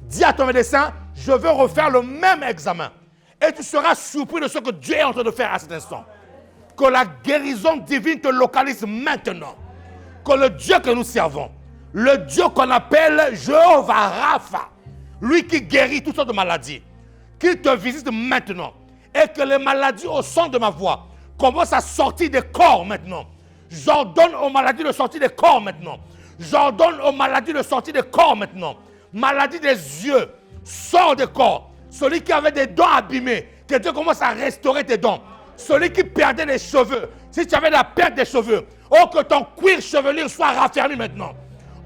Dis à ton médecin, je veux refaire le même examen. Et tu seras surpris de ce que Dieu est en train de faire à cet instant. Que la guérison divine te localise maintenant. Que le Dieu que nous servons, le Dieu qu'on appelle Jéhovah Rapha, lui qui guérit toutes sortes de maladies, qu'il te visite maintenant. Et que les maladies au son de ma voix commencent à sortir des corps maintenant. J'ordonne aux maladies de sortir des corps maintenant. J'ordonne aux maladies de sortir des corps maintenant. Maladie des yeux, sors des corps. Celui qui avait des dents abîmées, que Dieu commence à restaurer tes dents. Celui qui perdait des cheveux, si tu avais la perte des cheveux, oh que ton cuir chevelu soit raffermi maintenant.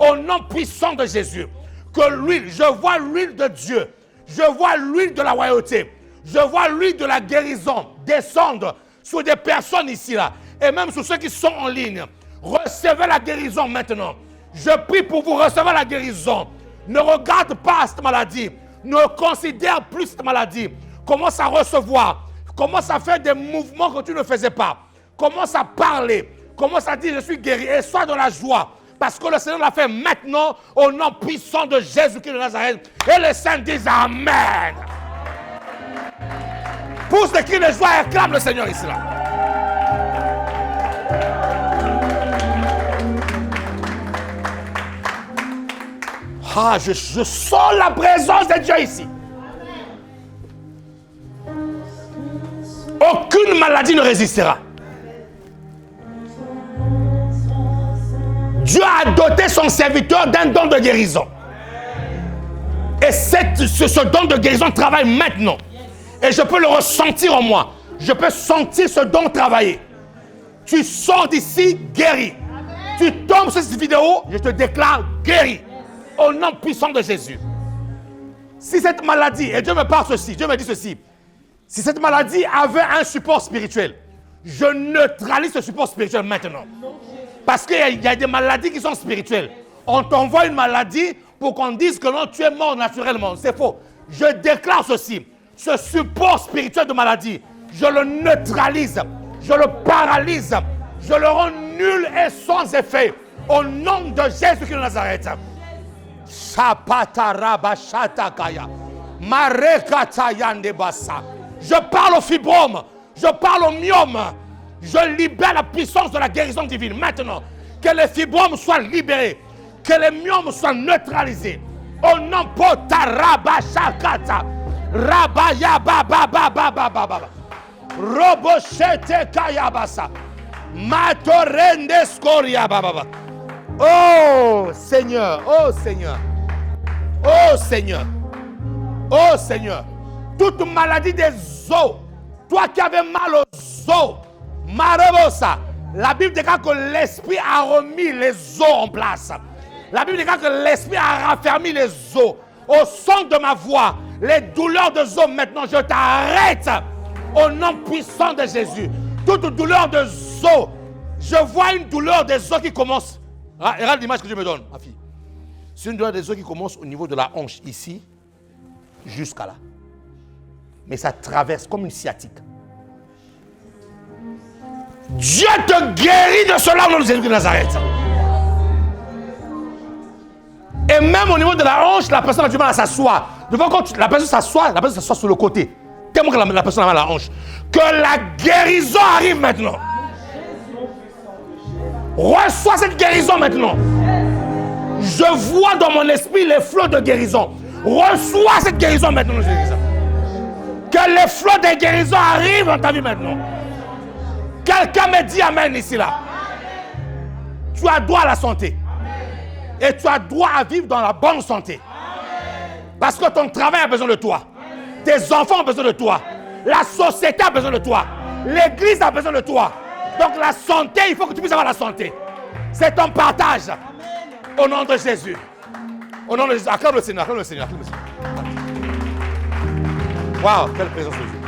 Au nom puissant de Jésus, que l'huile, je vois l'huile de Dieu, je vois l'huile de la royauté, je vois l'huile de la guérison descendre sur des personnes ici là, et même sur ceux qui sont en ligne. Recevez la guérison maintenant. Je prie pour vous, recevez la guérison. Ne regarde pas cette maladie. Ne considère plus cette maladie. Commence à recevoir. Commence à faire des mouvements que tu ne faisais pas. Commence à parler. Commence à dire je suis guéri. Et sois dans la joie. Parce que le Seigneur l'a fait maintenant au nom puissant de Jésus-Christ de Nazareth. Et les saints disent Amen. Pousse des cris de joie et acclame le Seigneur ici là. Ah, je sens la présence de Dieu ici. Aucune maladie ne résistera. Dieu a doté son serviteur d'un don de guérison. Et Et ce don de guérison travaille maintenant. Et je peux le ressentir en moi. Je peux sentir ce don travailler. Tu sors d'ici guéri. Tu tombes sur cette vidéo, je te déclare guéri. Au nom puissant de Jésus. Si cette maladie, et Dieu me parle ceci, Dieu me dit ceci. Si cette maladie avait un support spirituel, je neutralise ce support spirituel maintenant. Parce qu'il y a des maladies qui sont spirituelles. On t'envoie une maladie pour qu'on dise que non, tu es mort naturellement. C'est faux. Je déclare ceci. Ce support spirituel de maladie, je le neutralise. Je le paralyse. Je le rends nul et sans effet. Au nom de Jésus-Christ de Nazareth. Je parle au fibrome. Je parle au myome. Je libère la puissance de la guérison divine. Maintenant, que les fibromes soient libérés. Que les myomes soient neutralisés. Au nom de Rabashakata. Rabaya baba baba baba. Roboshete kayabasa. Matorende scoria baba. Oh Seigneur, oh Seigneur. Oh Seigneur. Oh Seigneur. Toute maladie des os. Toi qui avais mal aux os. Marabosa. La Bible déclare que l'esprit a remis les os en place. La Bible déclare que l'esprit a raffermi les os. Au son de ma voix, les douleurs des os maintenant, je t'arrête. Au nom puissant de Jésus. Toute douleur des os. Je vois une douleur des os qui commence. Regarde l'image que Dieu me donne, ma fille. C'est une douleur des os qui commence au niveau de la hanche, ici, jusqu'à là. Mais ça traverse comme une sciatique. Dieu te guérit de cela au nom de Jésus de Nazareth. Et même au niveau de la hanche, la personne a du mal à s'asseoir. Devant quand la personne s'assoit sur le côté. Tellement que la personne a mal à la hanche. Que la guérison arrive maintenant. Reçois cette guérison maintenant. Je vois dans mon esprit les flots de guérison. Reçois cette guérison maintenant. Que les flots de guérison arrivent dans ta vie maintenant. Quelqu'un me dit amen ici là. Tu as droit à la santé. Et tu as droit à vivre dans la bonne santé. Parce que ton travail a besoin de toi. Tes enfants ont besoin de toi. La société a besoin de toi. L'église a besoin de toi. Donc la santé, il faut que tu puisses avoir la santé. C'est ton partage. Au nom de Jésus. Au nom de Jésus. Acclame le Seigneur. Acclame le Seigneur. Acclame le Seigneur. Waouh, quelle présence de Dieu.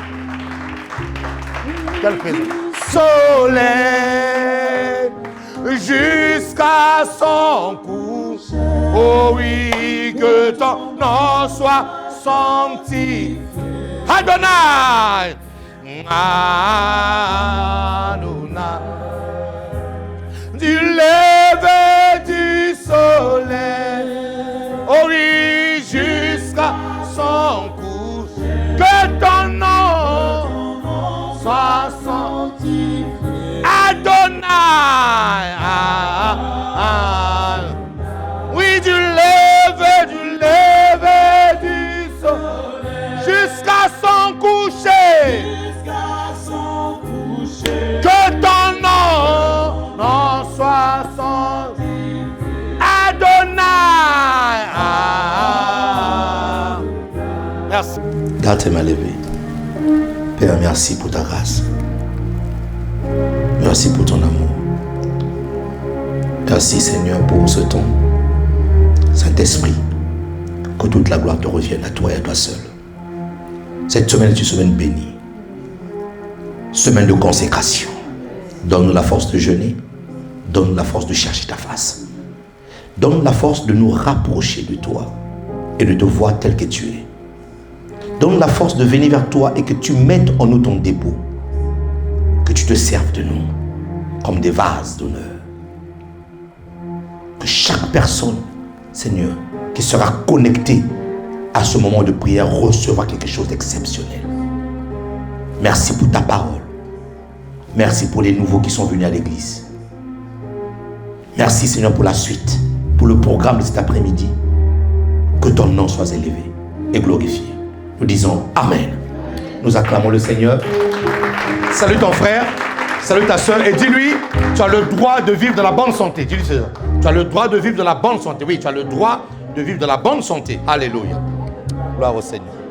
Quelle présence. Soleil jusqu'à son coucher. Oh oui, que ton nom soit sanctifié. Adonai. Du lever du soleil, oh oui, jusqu'à son coucher, que ton nom soit sanctifié. Adonai, oui, du lever du soleil, jusqu'à son coucher. Que ton nom soit sanctifié. Adonai. Merci. Garde tes mains levées. Père, merci pour ta grâce. Merci pour ton amour. Merci Seigneur pour ce temps. Saint-Esprit, que toute la gloire te revienne à toi et à toi seul. Cette semaine est une semaine bénie. Semaine de consécration. Donne-nous la force de jeûner. Donne-nous la force de chercher ta face. Donne-nous la force de nous rapprocher de toi et de te voir tel que tu es. Donne-nous la force de venir vers toi et que tu mettes en nous ton dépôt. Que tu te serves de nous comme des vases d'honneur. Que chaque personne, Seigneur, qui sera connectée à ce moment de prière recevra quelque chose d'exceptionnel. Merci pour ta parole. Merci pour les nouveaux qui sont venus à l'église. Merci Seigneur pour la suite, pour le programme de cet après-midi. Que ton nom soit élevé et glorifié. Nous disons Amen. Nous acclamons le Seigneur. Salue ton frère, salue ta soeur et dis-lui, tu as le droit de vivre dans la bonne santé. Dis-lui ça. Tu as le droit de vivre dans la bonne santé. Oui, tu as le droit de vivre dans la bonne santé. Alléluia. Gloire au Seigneur.